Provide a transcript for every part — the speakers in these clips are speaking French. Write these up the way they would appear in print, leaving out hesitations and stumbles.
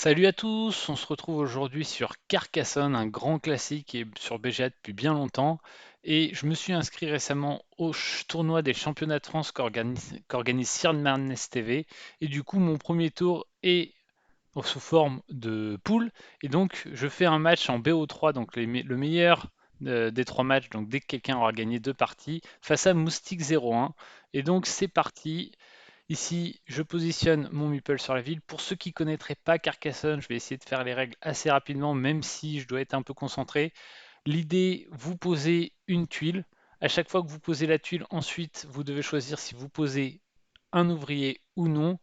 Salut à tous, on se retrouve aujourd'hui sur Carcassonne, un grand classique qui est sur BGA depuis bien longtemps. Et je me suis inscrit récemment au tournoi des championnats de France qu'organise Sirman TV. Et du coup, mon premier tour est sous forme de poule. Et donc, je fais un match en BO3, donc le meilleur des trois matchs, donc dès que quelqu'un aura gagné deux parties, face à Moustique 01. Et donc, c'est parti. Ici, je positionne mon meeple sur la ville. Pour ceux qui ne connaîtraient pas Carcassonne, je vais essayer de faire les règles assez rapidement, même si je dois être un peu concentré. L'idée, vous posez une tuile. À chaque fois que vous posez la tuile, ensuite, vous devez choisir si vous posez un ouvrier ou non.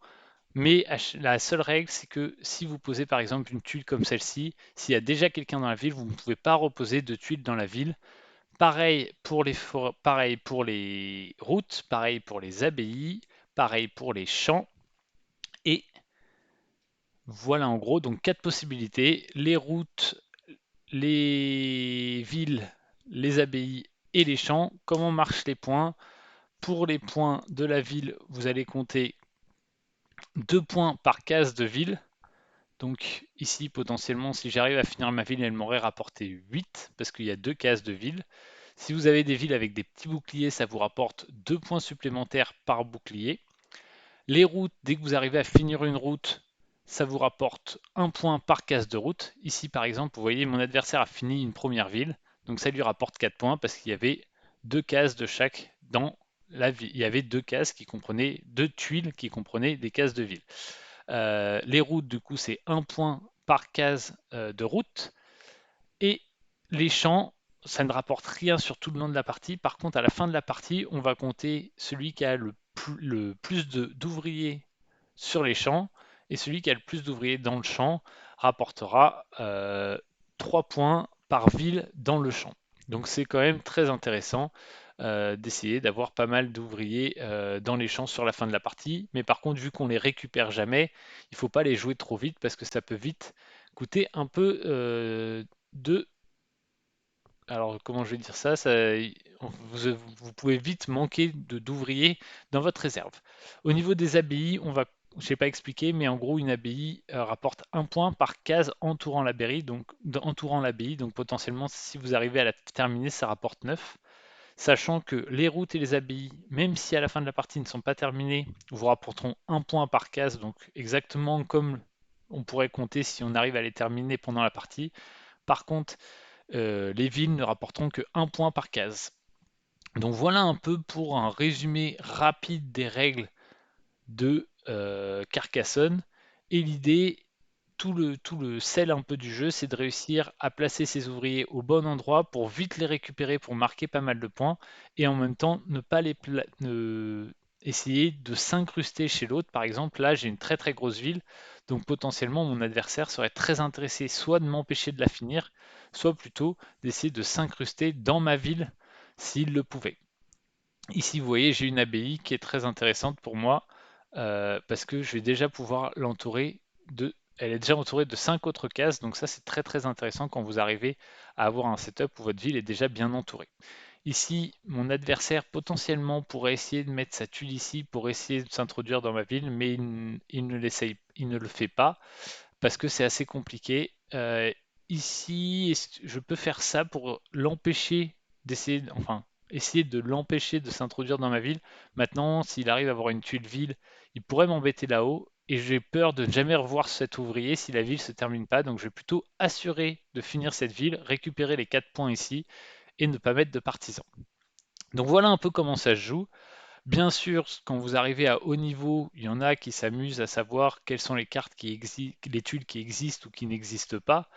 Mais la seule règle, c'est que si vous posez par exemple une tuile comme celle-ci, s'il y a déjà quelqu'un dans la ville, vous ne pouvez pas reposer de tuiles dans la ville. Pareil pour les routes, pareil pour les abbayes, pareil pour les champs. Et voilà en gros, donc quatre possibilités. Les routes, les villes, les abbayes et les champs. Comment marchent les points? Pour les points de la ville, vous allez compter 2 points par case de ville. Donc ici, potentiellement, si j'arrive à finir ma ville, elle m'aurait rapporté 8, parce qu'il y a deux cases de ville. Si vous avez des villes avec des petits boucliers, ça vous rapporte 2 points supplémentaires par bouclier. Les routes, dès que vous arrivez à finir une route, ça vous rapporte un point par case de route. Ici, par exemple, vous voyez, mon adversaire a fini une première ville, donc ça lui rapporte 4 points parce qu'il y avait deux cases de chaque dans la ville. Il y avait deux cases qui comprenaient deux tuiles qui comprenaient des cases de ville. Les routes, du coup, c'est un point par case de route. Et les champs, ça ne rapporte rien sur tout le long de la partie. Par contre, à la fin de la partie, on va compter celui qui a le plus d'ouvriers sur les champs. Et celui qui a le plus d'ouvriers dans le champ rapportera 3 points par ville dans le champ. Donc c'est quand même très intéressant d'essayer d'avoir pas mal d'ouvriers dans les champs sur la fin de la partie. Mais par contre, vu qu'on les récupère jamais, il ne faut pas les jouer trop vite parce que ça peut vite coûter un peu de... Alors comment je vais dire ça, vous pouvez vite manquer d'ouvriers dans votre réserve. Au niveau des abbayes, je n'ai pas expliqué, mais en gros une abbaye rapporte un point par case entourant l'abbaye, donc potentiellement si vous arrivez à la terminer, ça rapporte 9. Sachant que les routes et les abbayes, même si à la fin de la partie ne sont pas terminées, vous rapporteront un point par case, donc exactement comme on pourrait compter si on arrive à les terminer pendant la partie. Par contre, les villes ne rapporteront que un point par case. Donc voilà un peu pour un résumé rapide des règles de Carcassonne. Et l'idée, tout le sel un peu du jeu, c'est de réussir à placer ses ouvriers au bon endroit pour vite les récupérer, pour marquer pas mal de points, et en même temps ne pas essayer de s'incruster chez l'autre. Par exemple, là j'ai une très très grosse ville, donc potentiellement mon adversaire serait très intéressé soit de m'empêcher de la finir, soit plutôt d'essayer de s'incruster dans ma ville s'il le pouvait. Ici, vous voyez, j'ai une abbaye qui est très intéressante pour moi parce que je vais déjà pouvoir l'entourer de. Elle est déjà entourée de 5 autres cases, donc ça c'est très très intéressant quand vous arrivez à avoir un setup où votre ville est déjà bien entourée. Ici, mon adversaire potentiellement pourrait essayer de mettre sa tuile ici pour essayer de s'introduire dans ma ville, mais il ne le fait pas parce que c'est assez compliqué. Ici, je peux faire ça pour l'empêcher enfin, essayer de l'empêcher de s'introduire dans ma ville. Maintenant, s'il arrive à avoir une tuile ville, il pourrait m'embêter là-haut. Et j'ai peur de ne jamais revoir cet ouvrier si la ville se termine pas. Donc je vais plutôt assurer de finir cette ville, récupérer les 4 points ici et ne pas mettre de partisans. Donc voilà un peu comment ça se joue. Bien sûr, quand vous arrivez à haut niveau, il y en a qui s'amusent à savoir quelles sont les cartes qui existent, les tuiles qui existent ou qui n'existent pas.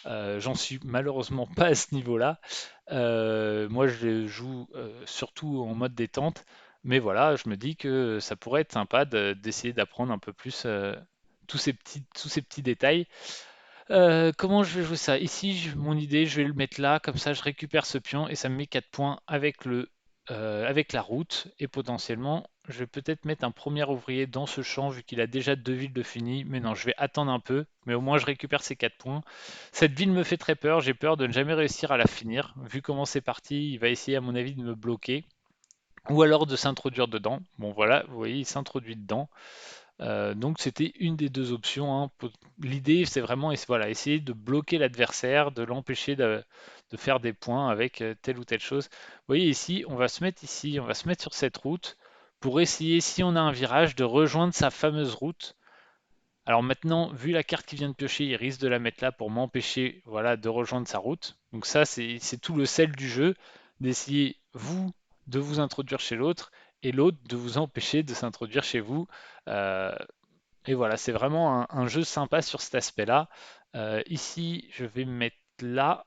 J'en suis malheureusement pas à ce niveau-là. Moi, je joue surtout en mode détente, mais voilà, je me dis que ça pourrait être sympa d'essayer d'apprendre un peu plus tous ces petits détails. Comment je vais jouer ça? Ici, mon idée, je vais le mettre là, comme ça je récupère ce pion et ça me met 4 points avec la route. Et potentiellement, je vais peut-être mettre un premier ouvrier dans ce champ vu qu'il a déjà deux villes de fini. Mais non, je vais attendre un peu, mais au moins je récupère ces 4 points. Cette ville me fait très peur, j'ai peur de ne jamais réussir à la finir. Vu comment c'est parti, il va essayer à mon avis de me bloquer. Ou alors de s'introduire dedans. Bon voilà, vous voyez, il s'introduit dedans. Donc c'était une des deux options, hein. L'idée, c'est vraiment voilà, essayer de bloquer l'adversaire, de l'empêcher de faire des points avec telle ou telle chose. Vous voyez ici, on va se mettre ici, on va se mettre sur cette route pour essayer, si on a un virage, de rejoindre sa fameuse route. Alors maintenant, vu la carte qu'il vient de piocher, il risque de la mettre là pour m'empêcher, voilà, de rejoindre sa route. Donc ça, c'est tout le sel du jeu, d'essayer, vous, de vous introduire chez l'autre, et l'autre de vous empêcher de s'introduire chez vous. Euh, et voilà, c'est vraiment un jeu sympa sur cet aspect-là. Ici, je vais me mettre là,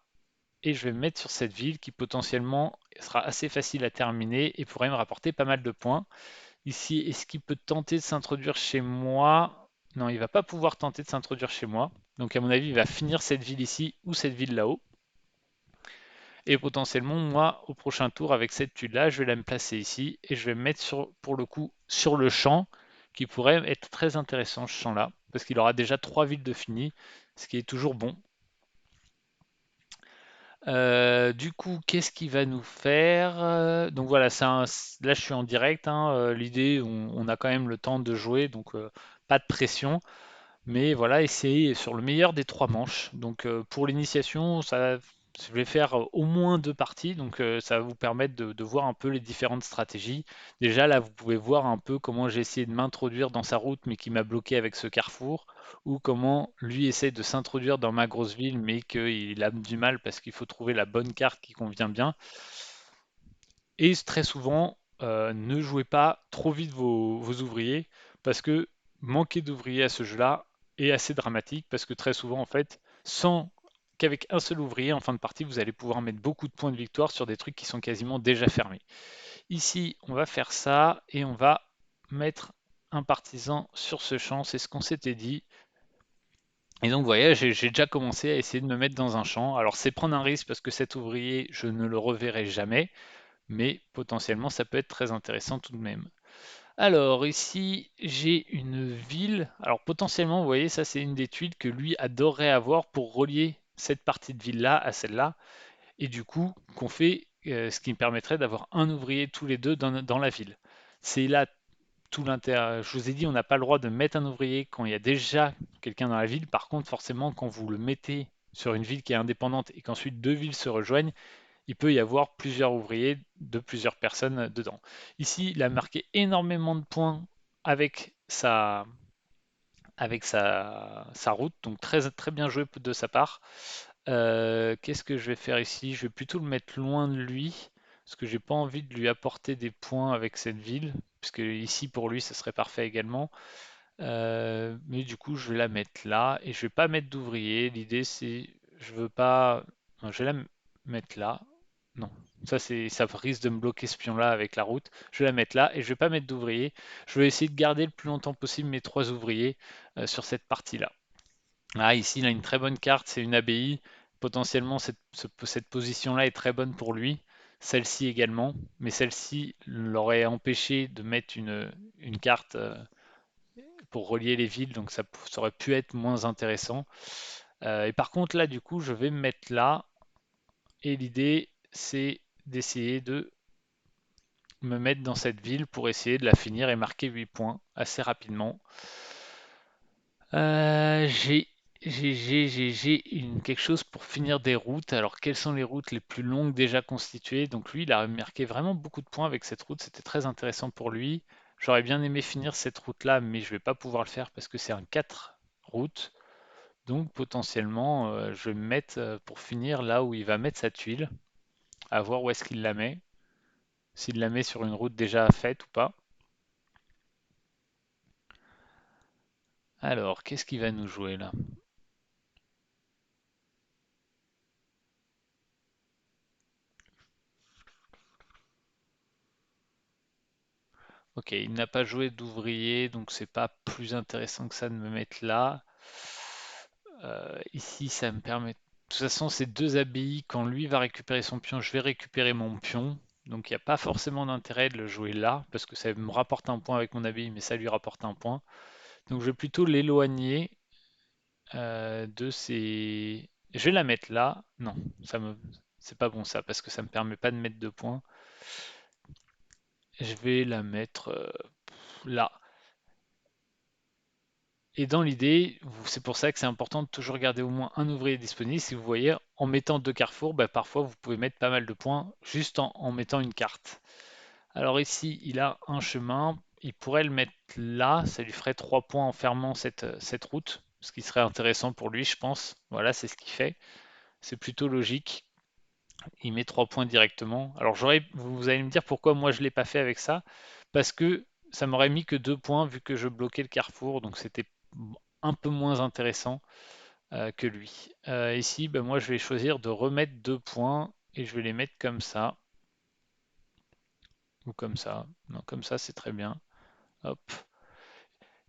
et je vais me mettre sur cette ville qui potentiellement sera assez facile à terminer et pourrait me rapporter pas mal de points. Ici, est-ce qu'il peut tenter de s'introduire chez moi? Non, il va pas pouvoir tenter de s'introduire chez moi. Donc à mon avis, il va finir cette ville ici ou cette ville là-haut. Et potentiellement, moi, au prochain tour, avec cette tuile-là, je vais la me placer ici et je vais me mettre pour le coup sur le champ qui pourrait être très intéressant, ce champ-là, parce qu'il aura déjà 3 villes de fini, ce qui est toujours bon. Du coup, qu'est-ce qu'il va nous faire? Donc voilà, là je suis en direct, hein, l'idée, on a quand même le temps de jouer, donc pas de pression. Mais voilà, essayer sur le meilleur des 3 manches. Donc pour l'initiation, je vais faire au moins 2 parties, donc ça va vous permettre de voir un peu les différentes stratégies. Déjà là, vous pouvez voir un peu comment j'ai essayé de m'introduire dans sa route, mais qui m'a bloqué avec ce carrefour, ou comment lui essaie de s'introduire dans ma grosse ville, mais qu'il a du mal parce qu'il faut trouver la bonne carte qui convient bien. Et très souvent, ne jouez pas trop vite vos ouvriers, parce que manquer d'ouvriers à ce jeu-là est assez dramatique, parce que très souvent, en fait, sans qu'avec un seul ouvrier en fin de partie, vous allez pouvoir mettre beaucoup de points de victoire sur des trucs qui sont quasiment déjà fermés. Ici, on va faire ça, et on va mettre un partisan sur ce champ, c'est ce qu'on s'était dit. Et donc, vous voyez, j'ai déjà commencé à essayer de me mettre dans un champ. Alors, c'est prendre un risque, parce que cet ouvrier, je ne le reverrai jamais, mais potentiellement ça peut être très intéressant tout de même. Alors ici j'ai une ville, alors potentiellement vous voyez ça c'est une des tuiles que lui adorerait avoir pour relier cette partie de ville là à celle-là, et du coup qu'on fait ce qui me permettrait d'avoir un ouvrier tous les deux dans la ville. C'est là tout l'intérêt, je vous ai dit on n'a pas le droit de mettre un ouvrier quand il y a déjà quelqu'un dans la ville, par contre forcément quand vous le mettez sur une ville qui est indépendante et qu'ensuite 2 villes se rejoignent, il peut y avoir plusieurs ouvriers de plusieurs personnes dedans. Ici, il a marqué énormément de points avec sa route, donc très, très bien joué de sa part. Qu'est-ce que je vais faire ici? Je vais plutôt le mettre loin de lui, parce que j'ai pas envie de lui apporter des points avec cette ville, puisque ici pour lui, ce serait parfait également. Mais du coup, je vais la mettre là, et je vais pas mettre d'ouvrier. L'idée, c'est, je veux pas, non, je vais mettre là. Non, ça risque de me bloquer ce pion-là avec la route. Je vais la mettre là et je vais pas mettre d'ouvrier. Je vais essayer de garder le plus longtemps possible mes 3 ouvriers sur cette partie-là. Ah, ici, il a une très bonne carte, c'est une abbaye. Potentiellement, cette position-là est très bonne pour lui. Celle-ci également, mais celle-ci l'aurait empêché de mettre une carte pour relier les villes, donc ça aurait pu être moins intéressant. Et par contre, là, du coup, je vais me mettre là, et l'idée, c'est d'essayer de me mettre dans cette ville pour essayer de la finir et marquer 8 points assez rapidement. J'ai quelque chose pour finir des routes. Alors, quelles sont les routes les plus longues déjà constituées? Donc, lui, il a marqué vraiment beaucoup de points avec cette route. C'était très intéressant pour lui. J'aurais bien aimé finir cette route-là, mais je vais pas pouvoir le faire parce que c'est un 4 routes. Donc, potentiellement, je vais me mettre pour finir là où il va mettre sa tuile, à voir où est-ce qu'il la met. S'il la met sur une route déjà faite ou pas. Alors, qu'est-ce qu'il va nous jouer là? Ok, il n'a pas joué d'ouvrier, donc c'est pas plus intéressant que ça de me mettre là. Ici, ça me permet. De toute façon, c'est 2 abbayes. Quand lui va récupérer son pion, je vais récupérer mon pion. Donc il n'y a pas forcément d'intérêt de le jouer là, parce que ça me rapporte un point avec mon abbaye, mais ça lui rapporte un point. Donc je vais plutôt l'éloigner de ces. Je vais la mettre là. Non, c'est pas bon ça, parce que ça me permet pas de mettre 2 points. Je vais la mettre là. Et dans l'idée, c'est pour ça que c'est important de toujours garder au moins un ouvrier disponible. Si vous voyez, en mettant deux carrefours, bah, parfois vous pouvez mettre pas mal de points juste en mettant une carte. Alors ici, il a un chemin. Il pourrait le mettre là. Ça lui ferait 3 points en fermant cette route, ce qui serait intéressant pour lui, je pense. Voilà, c'est ce qu'il fait. C'est plutôt logique. Il met 3 points directement. Alors vous allez me dire pourquoi moi je ne l'ai pas fait avec ça. Parce que ça m'aurait mis que 2 points vu que je bloquais le carrefour. Donc c'était un peu moins intéressant que lui. Ici, ben, moi je vais choisir de remettre 2 points et je vais les mettre comme ça. Ou comme ça. Non, comme ça c'est très bien. Hop.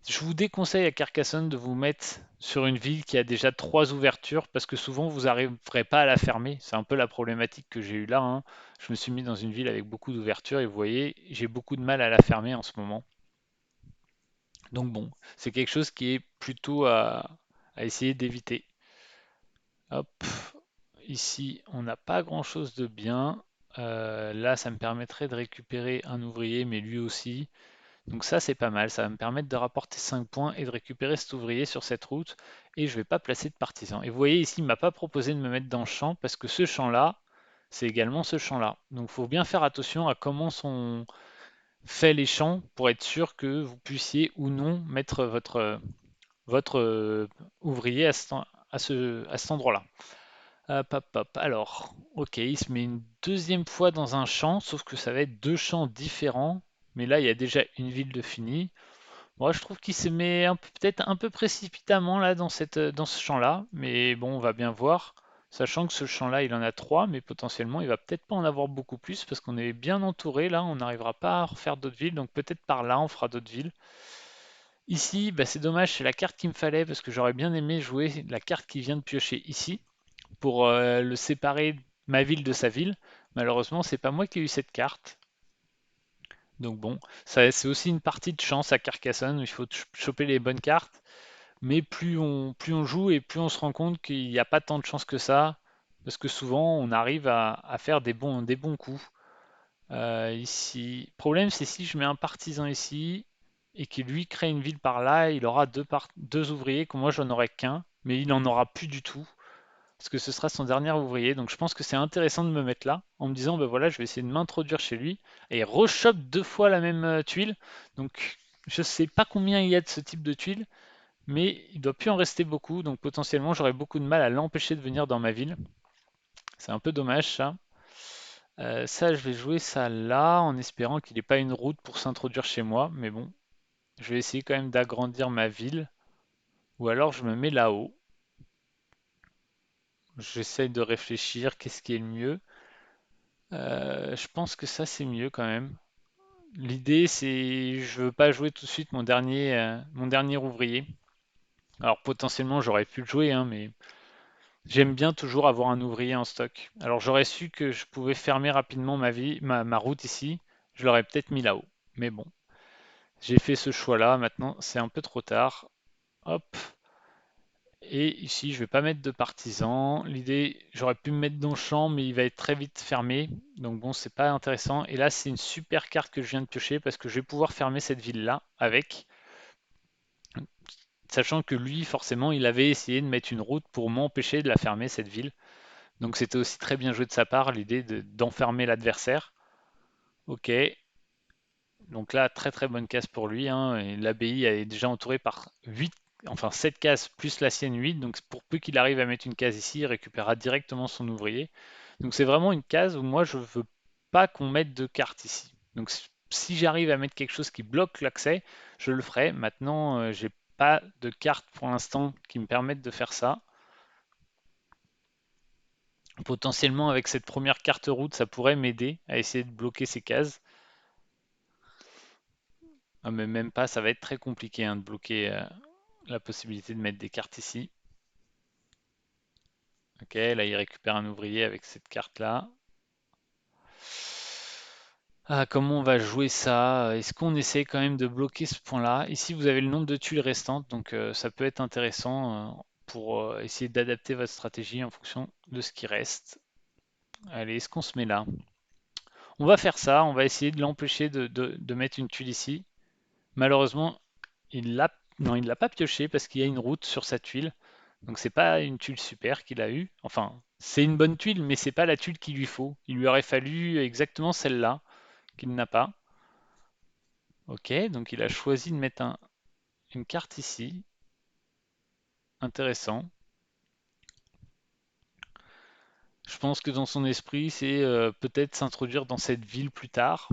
Je vous déconseille à Carcassonne de vous mettre sur une ville qui a déjà 3 ouvertures parce que souvent vous n'arriverez pas à la fermer. C'est un peu la problématique que j'ai eue là, hein. Je me suis mis dans une ville avec beaucoup d'ouvertures et vous voyez, j'ai beaucoup de mal à la fermer en ce moment. Donc bon, c'est quelque chose qui est plutôt à essayer d'éviter. Hop, ici on n'a pas grand-chose de bien. Là, ça me permettrait de récupérer un ouvrier, mais lui aussi. Donc ça, c'est pas mal. Ça va me permettre de rapporter 5 points et de récupérer cet ouvrier sur cette route. Et je vais pas placer de partisans. Et vous voyez ici, il m'a pas proposé de me mettre dans le champ parce que ce champ-là, c'est également ce champ-là. Donc il faut bien faire attention à comment sont faits les champs pour être sûr que vous puissiez ou non mettre votre ouvrier à cet endroit-là. Hop, hop, hop. Alors, ok, il se met une deuxième fois dans un champ, sauf que ça va être deux champs différents. Mais là, il y a déjà une ville de finie. Moi, je trouve qu'il se met peut-être un peu précipitamment là dans ce champ-là, mais bon, on va bien voir. Sachant que ce champ-là, il en a trois, mais potentiellement, il va peut-être pas en avoir beaucoup plus parce qu'on est bien entouré là, on n'arrivera pas à refaire d'autres villes, donc peut-être par là, on fera d'autres villes. Ici, bah, c'est dommage, c'est la carte qu'il me fallait parce que j'aurais bien aimé jouer la carte qui vient de piocher ici pour le séparer ma ville de sa ville. Malheureusement, c'est pas moi qui ai eu cette carte. Donc bon, ça c'est aussi une partie de chance à Carcassonne, il faut choper les bonnes cartes. Mais plus on joue et plus on se rend compte qu'il n'y a pas tant de chance que ça, parce que souvent on arrive à faire des bons coups. Ici, le problème c'est si je mets un partisan ici et qu'il lui crée une ville par là, il aura deux ouvriers, que moi j'en aurai qu'un, mais il n'en aura plus du tout, parce que ce sera son dernier ouvrier. Donc je pense que c'est intéressant de me mettre là, en me disant, ben voilà, je vais essayer de m'introduire chez lui, et il rechoppe deux fois la même tuile. Donc je sais pas combien il y a de ce type de tuiles, mais il doit plus en rester beaucoup, donc potentiellement j'aurais beaucoup de mal à l'empêcher de venir dans ma ville. C'est un peu dommage ça. Ça, je vais jouer ça là, en espérant qu'il n'ait pas une route pour s'introduire chez moi, mais bon, je vais essayer quand même d'agrandir ma ville, ou alors je me mets là-haut. J'essaye de réfléchir, qu'est-ce qui est le mieux. Je pense que ça c'est mieux quand même. L'idée c'est, je veux pas jouer tout de suite mon dernier ouvrier. Alors potentiellement j'aurais pu le jouer, hein, mais j'aime bien toujours avoir un ouvrier en stock. Alors j'aurais su que je pouvais fermer rapidement ma route ici, je l'aurais peut-être mis là-haut. Mais bon, j'ai fait ce choix-là, maintenant c'est un peu trop tard. Hop. Et ici je vais pas mettre de partisans. L'idée, j'aurais pu me mettre dans le champ, mais il va être très vite fermé. Donc bon, c'est pas intéressant. Et là c'est une super carte que je viens de piocher parce que je vais pouvoir fermer cette ville-là avec. Sachant que lui, forcément, il avait essayé de mettre une route pour m'empêcher de la fermer, cette ville. Donc c'était aussi très bien joué de sa part, l'idée d'enfermer l'adversaire. Ok, donc là, très très bonne case pour lui, hein. Et l'abbaye est déjà entourée par 8, enfin 7 cases plus la sienne 8. Donc pour peu qu'il arrive à mettre une case ici, il récupérera directement son ouvrier. Donc c'est vraiment une case où moi je veux pas qu'on mette de cartes ici. Donc si j'arrive à mettre quelque chose qui bloque l'accès, je le ferai. Maintenant, j'ai pas de cartes pour l'instant qui me permettent de faire ça. Potentiellement, avec cette première carte route, ça pourrait m'aider à essayer de bloquer ces cases. Ah, mais même pas, ça va être très compliqué hein, de bloquer la possibilité de mettre des cartes ici. Ok, là il récupère un ouvrier avec cette carte-là. Ah, comment on va jouer ça? Est-ce qu'on essaie quand même de bloquer ce point-là? Ici, vous avez le nombre de tuiles restantes, donc ça peut être intéressant pour essayer d'adapter votre stratégie en fonction de ce qui reste. Allez, est-ce qu'on se met là? On va faire ça, on va essayer de l'empêcher de mettre une tuile ici. Malheureusement, il l'a Non, il l'a pas pioché parce qu'il y a une route sur sa tuile. Donc c'est pas une tuile super qu'il a eue. Enfin, c'est une bonne tuile, mais c'est pas la tuile qu'il lui faut. Il lui aurait fallu exactement celle-là qu'il n'a pas. Ok, donc il a choisi de mettre une carte ici. Intéressant. Je pense que dans son esprit, c'est peut-être s'introduire dans cette ville plus tard.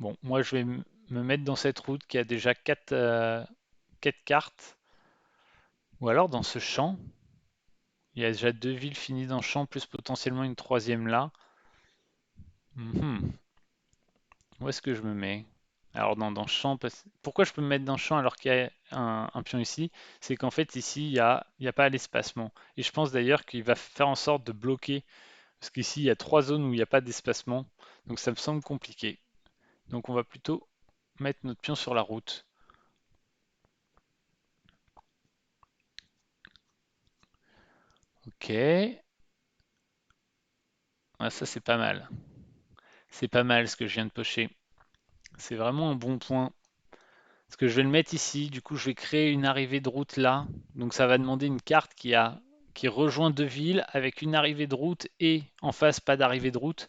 Bon, moi je vais me mettre dans cette route qui a déjà 4 cartes. Ou alors dans ce champ. Il y a déjà 2 villes finies dans le champ, plus potentiellement une troisième là. Mhm. Où est-ce que je me mets? Alors dans champ, pourquoi je peux me mettre dans champ alors qu'il y a un pion ici? C'est qu'en fait ici il y a pas l'espacement. Et je pense d'ailleurs qu'il va faire en sorte de bloquer, parce qu'ici il y a 3 zones où il n'y a pas d'espacement. Donc ça me semble compliqué. Donc on va plutôt mettre notre pion sur la route. Ok. Ah, ça c'est pas mal. C'est pas mal ce que je viens de pocher. C'est vraiment un bon point. Parce que je vais le mettre ici, du coup je vais créer une arrivée de route là. Donc ça va demander une carte qui rejoint 2 villes avec une arrivée de route et en face pas d'arrivée de route.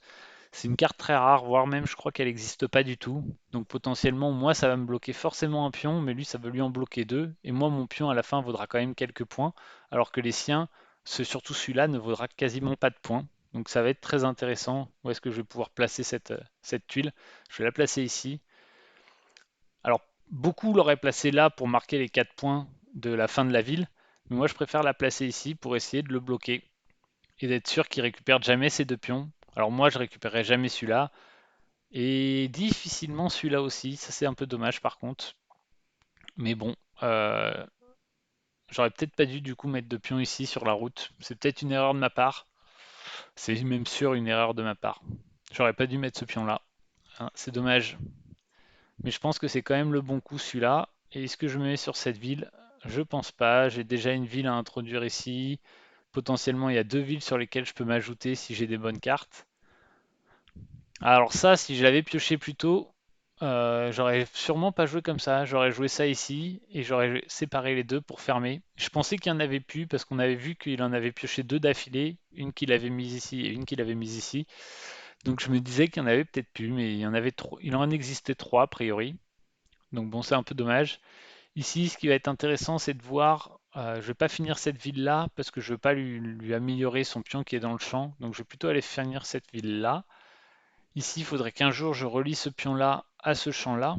C'est une carte très rare, voire même je crois qu'elle n'existe pas du tout. Donc potentiellement moi ça va me bloquer forcément un pion, mais lui ça veut lui en bloquer 2. Et moi mon pion à la fin vaudra quand même quelques points, alors que les siens, surtout celui-là, ne vaudra quasiment pas de points. Donc ça va être très intéressant. Où est-ce que je vais pouvoir placer cette tuile? Je vais la placer ici. Alors, beaucoup l'auraient placé là pour marquer les 4 points de la fin de la ville, mais moi je préfère la placer ici pour essayer de le bloquer et d'être sûr qu'il récupère jamais ces 2 pions. Alors moi je récupérerai jamais celui-là et difficilement celui-là aussi, ça c'est un peu dommage par contre. Mais bon, j'aurais peut-être pas dû du coup mettre 2 pions ici sur la route. C'est peut-être une erreur de ma part, c'est même sûr une erreur de ma part. J'aurais pas dû mettre ce pion là, hein, c'est dommage. Mais je pense que c'est quand même le bon coup celui-là. Et est-ce que je me mets sur cette ville? Je pense pas. J'ai déjà une ville à introduire ici. Potentiellement, il y a 2 villes sur lesquelles je peux m'ajouter si j'ai des bonnes cartes. Alors ça, si je l'avais pioché plus tôt, j'aurais sûrement pas joué comme ça. J'aurais joué ça ici et j'aurais séparé les deux pour fermer. Je pensais qu'il y en avait plus parce qu'on avait vu qu'il en avait pioché 2 d'affilée, une qu'il avait mise ici et une qu'il avait mise ici. Donc je me disais qu'il y en avait peut-être plus, mais il y en avait trop. Il en existait 3 a priori. Donc bon, c'est un peu dommage. Ici, ce qui va être intéressant, c'est de voir, je vais pas finir cette ville-là parce que je veux pas lui améliorer son pion qui est dans le champ. Donc je vais plutôt aller finir cette ville-là. Ici, il faudrait qu'un jour je relie ce pion-là à ce champ-là.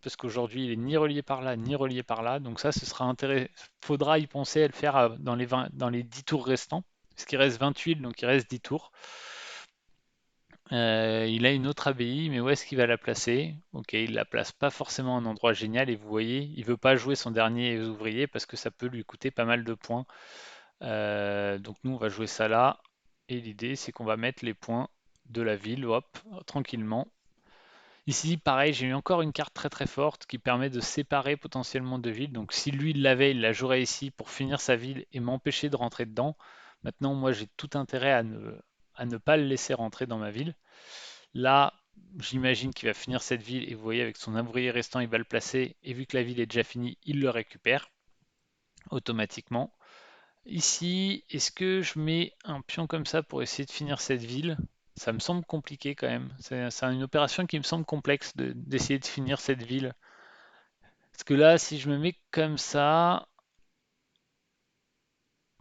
Parce qu'aujourd'hui, il est ni relié par là, ni relié par là. Donc ça, ce sera intéressant. Faudra y penser à le faire dans les 10 tours restants. Parce qu'il reste 20 tuiles, donc il reste 10 tours. Il a une autre abbaye, mais où est-ce qu'il va la placer? Ok, il la place pas forcément à un endroit génial, et vous voyez, il veut pas jouer son dernier ouvrier parce que ça peut lui coûter pas mal de points. Donc nous, on va jouer ça là, et l'idée, c'est qu'on va mettre les points de la ville, hop, tranquillement. Ici, pareil, j'ai eu encore une carte très très forte qui permet de séparer potentiellement 2 villes. Donc si lui il l'avait, il la jouerait ici pour finir sa ville et m'empêcher de rentrer dedans. Maintenant, moi, j'ai tout intérêt à ne pas le laisser rentrer dans ma ville. Là, j'imagine qu'il va finir cette ville et vous voyez avec son ouvrier restant, il va le placer et vu que la ville est déjà finie, il le récupère automatiquement. Ici, est-ce que je mets un pion comme ça pour essayer de finir cette ville? Ça me semble compliqué quand même. C'est une opération qui me semble complexe d'essayer de finir cette ville. Parce que là, si je me mets comme ça,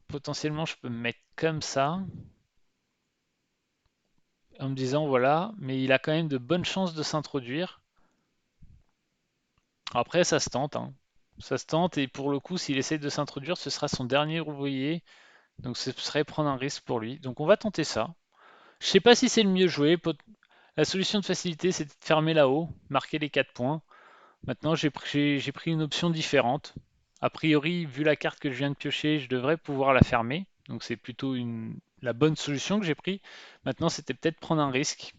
potentiellement je peux me mettre comme ça, en me disant voilà, mais il a quand même de bonnes chances de s'introduire. Après, ça se tente, hein. Ça se tente, et pour le coup, s'il essaye de s'introduire, ce sera son dernier ouvrier. Donc ce serait prendre un risque pour lui. Donc on va tenter ça. Je sais pas si c'est le mieux joué. La solution de facilité, c'était de fermer là-haut, marquer les 4 points. Maintenant, j'ai pris une option différente. A priori, vu la carte que je viens de piocher, je devrais pouvoir la fermer. Donc c'est plutôt la bonne solution que j'ai pris. Maintenant, c'était peut-être prendre un risque.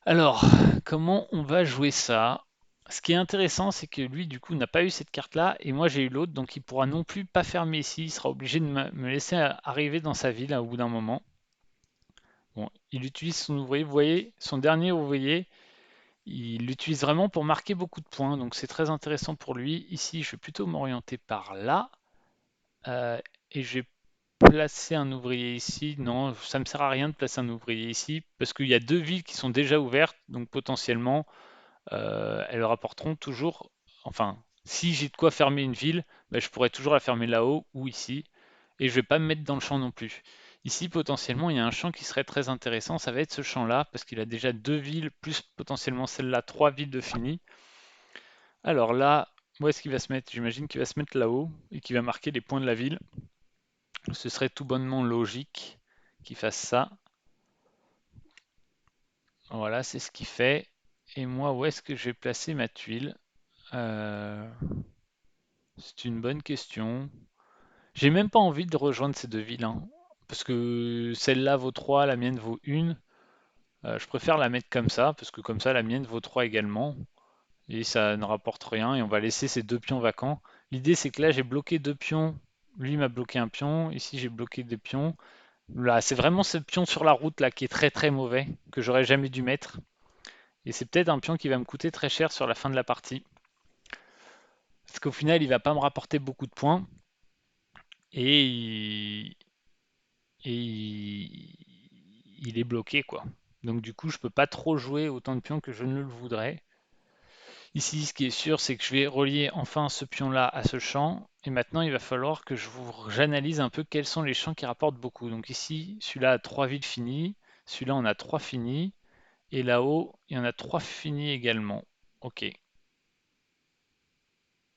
Alors, comment on va jouer ça? Ce qui est intéressant, c'est que lui, du coup, n'a pas eu cette carte-là, et moi j'ai eu l'autre, donc il pourra non plus pas fermer ici. Il sera obligé de me laisser arriver dans sa ville au bout d'un moment. Bon, il utilise son ouvrier, vous voyez, son dernier ouvrier, il l'utilise vraiment pour marquer beaucoup de points, donc c'est très intéressant pour lui. Ici, je vais plutôt m'orienter par là, euh, et je vais placer un ouvrier ici. Non, ça me sert à rien de placer un ouvrier ici, parce qu'il y a deux villes qui sont déjà ouvertes, donc potentiellement, elles rapporteront toujours, enfin, si j'ai de quoi fermer une ville, ben, je pourrais toujours la fermer là-haut ou ici, et je vais pas me mettre dans le champ non plus. Ici, potentiellement, il y a un champ qui serait très intéressant, ça va être ce champ-là, parce qu'il a déjà deux villes, plus potentiellement celle-là, trois villes de fini. Alors là, où est-ce qu'il va se mettre? J'imagine qu'il va se mettre là-haut, et qu'il va marquer les points de la ville. Ce serait tout bonnement logique qu'il fasse ça. Voilà, c'est ce qu'il fait. Et moi, où est-ce que je vais placer ma tuile? Euh, c'est une bonne question. J'ai même pas envie de rejoindre ces deux villes, hein, parce que celle-là vaut 3, la mienne vaut 1. Je préfère la mettre comme ça, parce que comme ça, la mienne vaut 3 également. Et ça ne rapporte rien, et on va laisser ces deux pions vacants. L'idée, c'est que là, j'ai bloqué deux pions. Lui m'a bloqué un pion. Ici, j'ai bloqué des pions. Là, c'est vraiment ce pion sur la route là qui est très très mauvais, que j'aurais jamais dû mettre. Et c'est peut-être un pion qui va me coûter très cher sur la fin de la partie. Parce qu'au final, il va pas me rapporter beaucoup de points. Et il est bloqué quoi. Donc du coup, je peux pas trop jouer autant de pions que je ne le voudrais. Ici, ce qui est sûr, c'est que je vais relier enfin ce pion-là à ce champ. Et maintenant, il va falloir que j'analyse un peu quels sont les champs qui rapportent beaucoup. Donc ici, celui-là a 3 villes finies. Celui-là, on a 3 finis. Et là-haut, il y en a 3 finis également. Ok.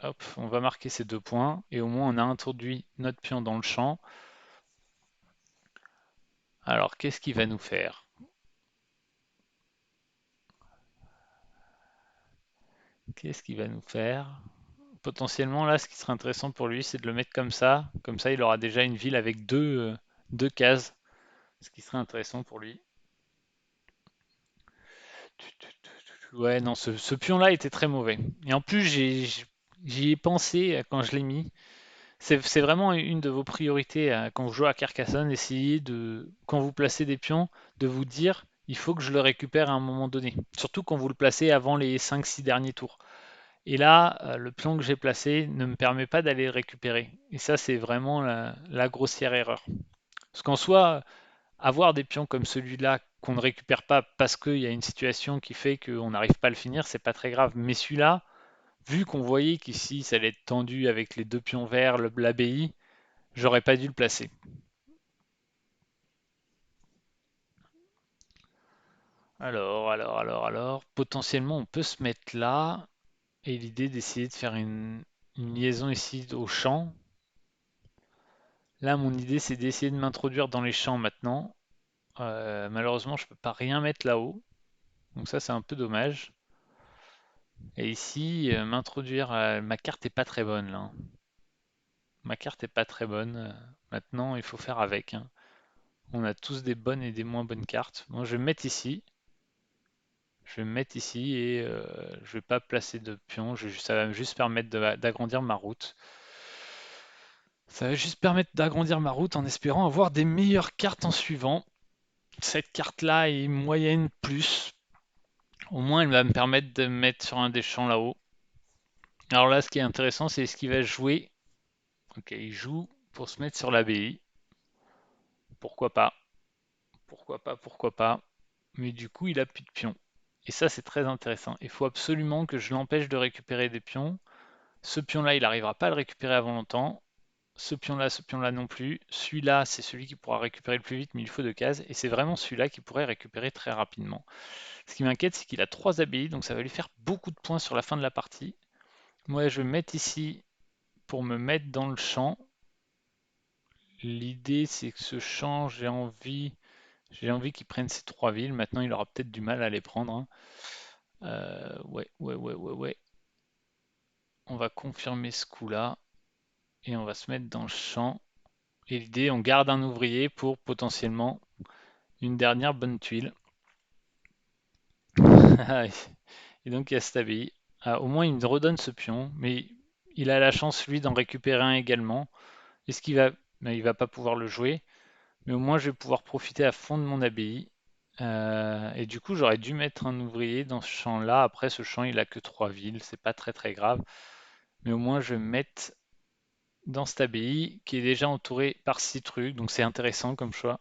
Hop, on va marquer ces 2 points. Et au moins, on a introduit notre pion dans le champ. Alors, qu'est-ce qu'il va nous faire? Qu'est-ce qu'il va nous faire? Potentiellement, là, ce qui serait intéressant pour lui, c'est de le mettre comme ça. Comme ça, il aura déjà une ville avec deux cases. Ce qui serait intéressant pour lui. Ouais, non, ce pion-là était très mauvais. Et en plus, j'y ai pensé quand je l'ai mis. C'est vraiment une de vos priorités quand vous jouez à Carcassonne, essayez de, quand vous placez des pions, de vous dire, il faut que je le récupère à un moment donné. Surtout quand vous le placez avant les 5-6 derniers tours. Et là, le pion que j'ai placé ne me permet pas d'aller le récupérer. Et ça, c'est vraiment la grossière erreur. Parce qu'en soi, avoir des pions comme celui-là qu'on ne récupère pas parce qu'il y a une situation qui fait qu'on n'arrive pas à le finir, c'est pas très grave. Mais celui-là, vu qu'on voyait qu'ici ça allait être tendu avec les deux pions verts, l'abbaye, j'aurais pas dû le placer. Alors, potentiellement on peut se mettre là, et l'idée d'essayer de faire une liaison ici au champ. Là, mon idée c'est d'essayer de m'introduire dans les champs maintenant. Malheureusement, je peux pas rien mettre là-haut, donc ça c'est un peu dommage. Et ici, m'introduire, ma carte est pas très bonne là, hein. Ma carte est pas très bonne. Maintenant, il faut faire avec, hein. On a tous des bonnes et des moins bonnes cartes. Moi, je vais me mettre ici. Je vais me mettre ici et je vais pas placer de pion. Ça va juste permettre d'agrandir ma route. Ça va juste permettre d'agrandir ma route en espérant avoir des meilleures cartes en suivant. Cette carte-là est moyenne plus. Au moins, elle va me permettre de me mettre sur un des champs là-haut. Alors là, ce qui est intéressant, c'est ce qu'il va jouer. Ok, il joue pour se mettre sur l'abbaye. Pourquoi pas? Pourquoi pas? Pourquoi pas? Mais du coup, il a plus de pions. Et ça, c'est très intéressant. Il faut absolument que je l'empêche de récupérer des pions. Ce pion-là, il n'arrivera pas à le récupérer avant longtemps. Ce pion-là non plus. Celui-là, c'est celui qui pourra récupérer le plus vite, mais il faut 2 cases. Et c'est vraiment celui-là qui pourrait récupérer très rapidement. Ce qui m'inquiète, c'est qu'il a 3 abbayes, donc ça va lui faire beaucoup de points sur la fin de la partie. Moi, je vais me mettre ici pour me mettre dans le champ. L'idée, c'est que ce champ, j'ai envie qu'il prenne ces 3 villes. Maintenant, il aura peut-être du mal à les prendre, hein. Ouais. On va confirmer ce coup-là et on va se mettre dans le champ. Et l'idée, on garde un ouvrier pour potentiellement une dernière bonne tuile. Et donc il y a cette abbaye. Ah, au moins il me redonne ce pion, mais il a la chance lui d'en récupérer un également. Est-ce qu'il va... Ben, il va pas pouvoir le jouer Mais au moins, je vais pouvoir profiter à fond de mon abbaye. Et du coup, j'aurais dû mettre un ouvrier dans ce champ-là. Après, ce champ, il a que 3 villes, c'est pas très très grave. Mais au moins, je vais me mettre dans cette abbaye qui est déjà entourée par 6 trucs, donc c'est intéressant comme choix.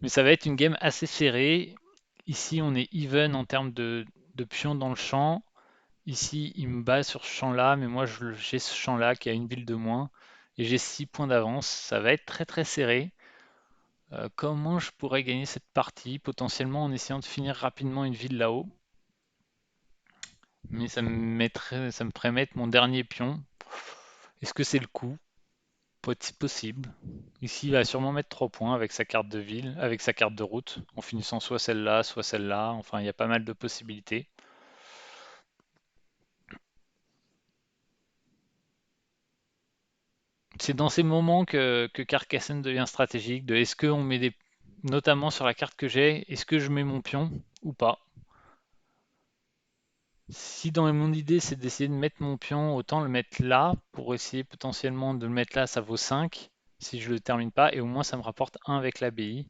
Mais ça va être une game assez serrée. Ici, on est even en termes de pions dans le champ. Ici, il me bat sur ce champ-là, mais moi, j'ai ce champ-là qui a une ville de moins. Et j'ai 6 points d'avance. Ça va être très très serré. Comment je pourrais gagner cette partie? Potentiellement en essayant de finir rapidement une ville là-haut. Mais ça me ferait mettre mon dernier pion. Est-ce que c'est le coup? Possible. Ici, il va sûrement mettre 3 points avec sa carte de ville, avec sa carte de route, en finissant soit celle-là, soit celle-là. Enfin, il y a pas mal de possibilités. C'est dans ces moments que Carcassonne devient stratégique, de est-ce qu'on met des... Notamment sur la carte que j'ai, est-ce que je mets mon pion ou pas? Si dans mon idée c'est d'essayer de mettre mon pion, autant le mettre là, pour essayer potentiellement de le mettre là, ça vaut 5 si je le termine pas, et au moins ça me rapporte 1 avec l'abbaye.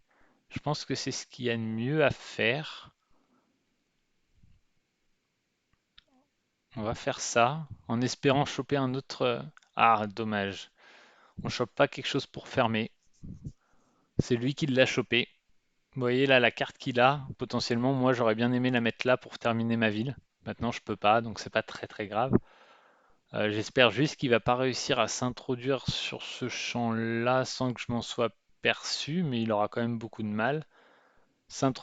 Je pense que c'est ce qu'il y a de mieux à faire. On va faire ça, en espérant choper un autre... Ah, dommage. On chope pas quelque chose pour fermer. C'est lui qui l'a chopé. Vous voyez là la carte qu'il a, potentiellement moi j'aurais bien aimé la mettre là pour terminer ma ville. Maintenant je peux pas, donc c'est pas très très grave. J'espère juste qu'il va pas réussir à s'introduire sur ce champ-là sans que je m'en sois perçu, mais il aura quand même beaucoup de mal.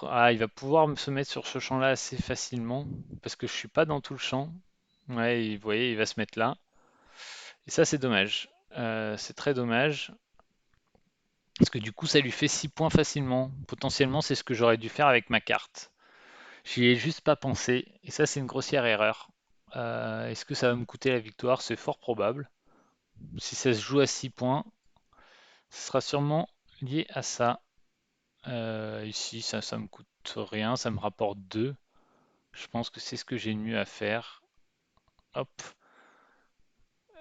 Ah, il va pouvoir se mettre sur ce champ-là assez facilement, parce que je suis pas dans tout le champ. Ouais, vous voyez, il va se mettre là. Et ça c'est dommage. C'est très dommage, parce que du coup ça lui fait 6 points facilement. Potentiellement c'est ce que j'aurais dû faire avec ma carte. J'y ai juste pas pensé, et ça c'est une grossière erreur. Est-ce que ça va me coûter la victoire? C'est fort probable. Si ça se joue à 6 points, ce sera sûrement lié à ça. Ici, ça me coûte rien, ça me rapporte 2. Je pense que c'est ce que j'ai de mieux à faire. Hop.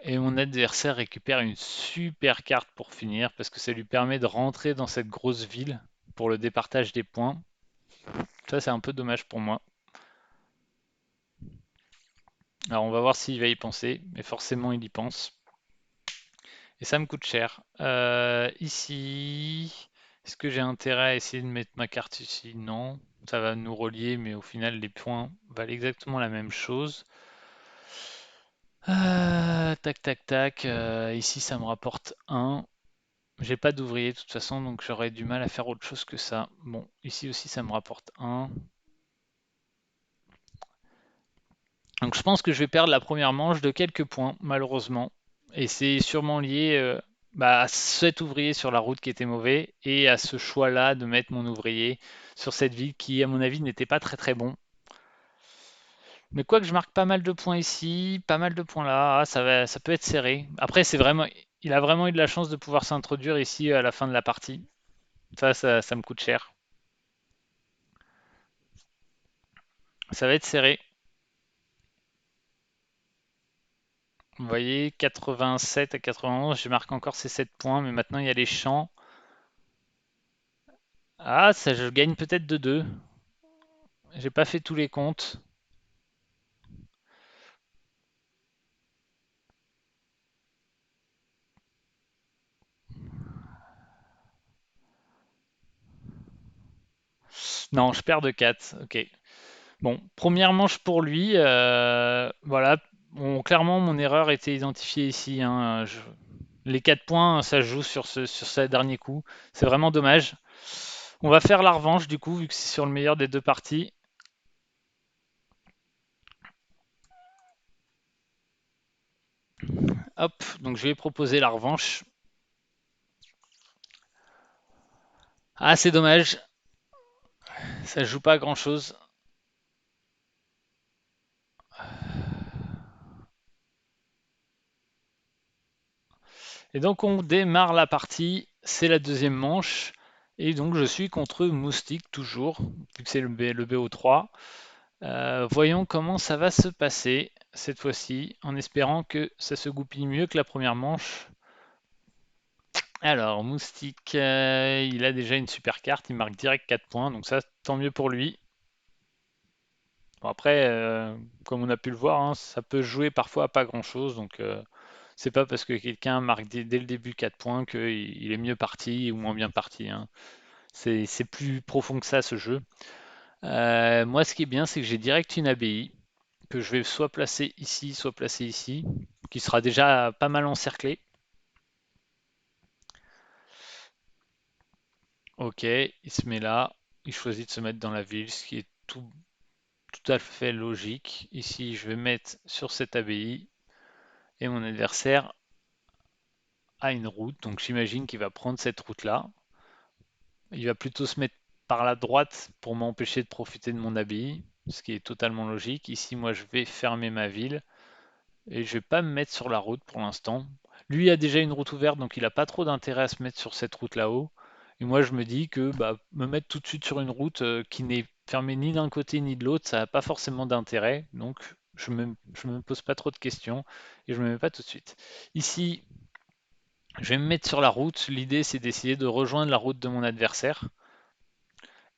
Et mon adversaire récupère une super carte pour finir, parce que ça lui permet de rentrer dans cette grosse ville pour le départage des points. Ça, c'est un peu dommage pour moi. Alors, on va voir s'il va y penser, mais forcément, il y pense. Et ça me coûte cher. Ici, est-ce que j'ai intérêt à essayer de mettre ma carte ici? Non. Ça va nous relier, mais au final, les points valent exactement la même chose. Tac, tac, tac. Ici, ça me rapporte 1. J'ai pas d'ouvrier de toute façon, donc j'aurais du mal à faire autre chose que ça. Bon, ici aussi, ça me rapporte 1. Donc je pense que je vais perdre la première manche de quelques points, malheureusement. Et c'est sûrement lié à cet ouvrier sur la route qui était mauvais et à ce choix-là de mettre mon ouvrier sur cette ville qui, à mon avis, n'était pas très très bon. Mais quoi que je marque pas mal de points ici, pas mal de points là, ça peut être serré. Après, il a vraiment eu de la chance de pouvoir s'introduire ici à la fin de la partie. Ça me coûte cher. Ça va être serré. Vous voyez, 87 à 91, je marque encore ces 7 points, mais maintenant il y a les champs. Ah, ça, je gagne peut-être de 2. J'ai pas fait tous les comptes. Non, je perds de 4. Ok. Bon, première manche pour lui. Voilà. Bon, clairement, mon erreur était identifiée ici, hein. Les 4 points, ça se joue sur ce dernier coup. C'est vraiment dommage. On va faire la revanche du coup, vu que c'est sur le meilleur des deux parties. Hop, donc je vais proposer la revanche. Ah, c'est dommage. Ça joue pas à grand chose. Et donc on démarre la partie, c'est la deuxième manche, et donc je suis contre Moustique toujours, vu que c'est le BO3. Voyons comment ça va se passer cette fois-ci, en espérant que ça se goupille mieux que la première manche. Alors, Moustique, il a déjà une super carte, il marque direct 4 points, donc ça, tant mieux pour lui. Bon, après, comme on a pu le voir, hein, ça peut jouer parfois à pas grand-chose, donc c'est pas parce que quelqu'un marque dès le début 4 points qu'il est mieux parti ou moins bien parti, hein. C'est plus profond que ça, ce jeu. Moi, ce qui est bien, c'est que j'ai direct une abbaye, que je vais soit placer ici, soit placer ici, qui sera déjà pas mal encerclée. Ok, il se met là, il choisit de se mettre dans la ville, ce qui est tout à fait logique. Ici, je vais mettre sur cette abbaye, et mon adversaire a une route, donc j'imagine qu'il va prendre cette route-là. Il va plutôt se mettre par la droite pour m'empêcher de profiter de mon abbaye, ce qui est totalement logique. Ici, moi, je vais fermer ma ville, et je vais pas me mettre sur la route pour l'instant. Lui a déjà une route ouverte, donc il n'a pas trop d'intérêt à se mettre sur cette route là-haut. Et moi, je me dis que bah, me mettre tout de suite sur une route qui n'est fermée ni d'un côté ni de l'autre, ça n'a pas forcément d'intérêt. Donc, je me pose pas trop de questions et je me mets pas tout de suite. Ici, je vais me mettre sur la route. L'idée, c'est d'essayer de rejoindre la route de mon adversaire.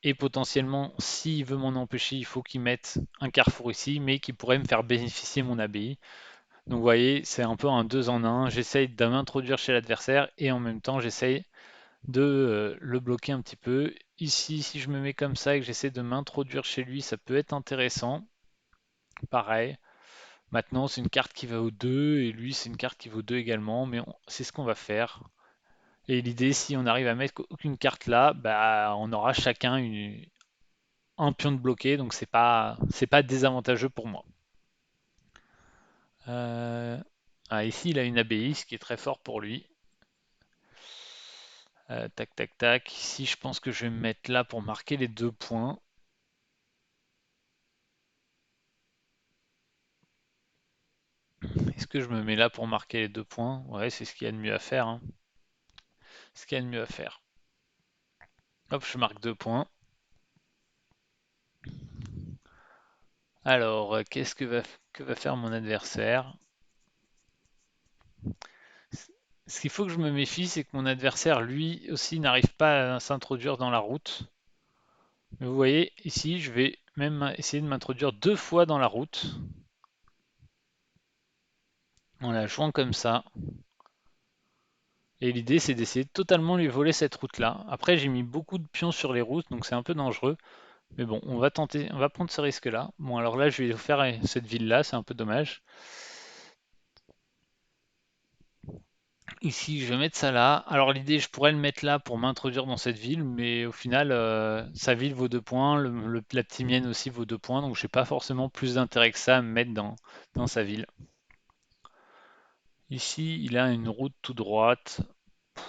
Et potentiellement, s'il veut m'en empêcher, il faut qu'il mette un carrefour ici, mais qui pourrait me faire bénéficier mon abbaye. Donc vous voyez, c'est un peu un 2 en un. J'essaye de m'introduire chez l'adversaire et en même temps j'essaye de le bloquer un petit peu. Ici, si je me mets comme ça et que j'essaie de m'introduire chez lui, ça peut être intéressant. Pareil. Maintenant, c'est une carte qui va au 2 et lui, c'est une carte qui vaut 2 également, mais c'est ce qu'on va faire. Et l'idée, si on arrive à mettre aucune carte là, bah, on aura chacun un pion de bloqué, donc c'est pas désavantageux pour moi. Euh, ici, il a une abbaye, ce qui est très fort pour lui. Tac, tac, tac. Ici, je pense que je vais me mettre là pour marquer les 2 points. Est-ce que je me mets là pour marquer les 2 points? Ouais, c'est ce qu'il y a de mieux à faire, hein. Ce qu'il y a de mieux à faire. Hop, je marque 2 points. Alors, qu'est-ce que va faire mon adversaire? Ce qu'il faut que je me méfie, c'est que mon adversaire, lui aussi, n'arrive pas à s'introduire dans la route. Mais vous voyez, ici, je vais même essayer de m'introduire 2 fois dans la route. En la jouant comme ça. Et l'idée, c'est d'essayer de totalement lui voler cette route-là. Après, j'ai mis beaucoup de pions sur les routes, donc c'est un peu dangereux. Mais bon, on va tenter, on va prendre ce risque-là. Bon, alors là, je vais vous faire cette ville-là, c'est un peu dommage. Ici, je vais mettre ça là. Alors l'idée, je pourrais le mettre là pour m'introduire dans cette ville, mais au final, sa ville vaut 2 points, la petite mienne aussi vaut 2 points, donc j'ai pas forcément plus d'intérêt que ça à me mettre dans sa ville. Ici, il a une route tout droite.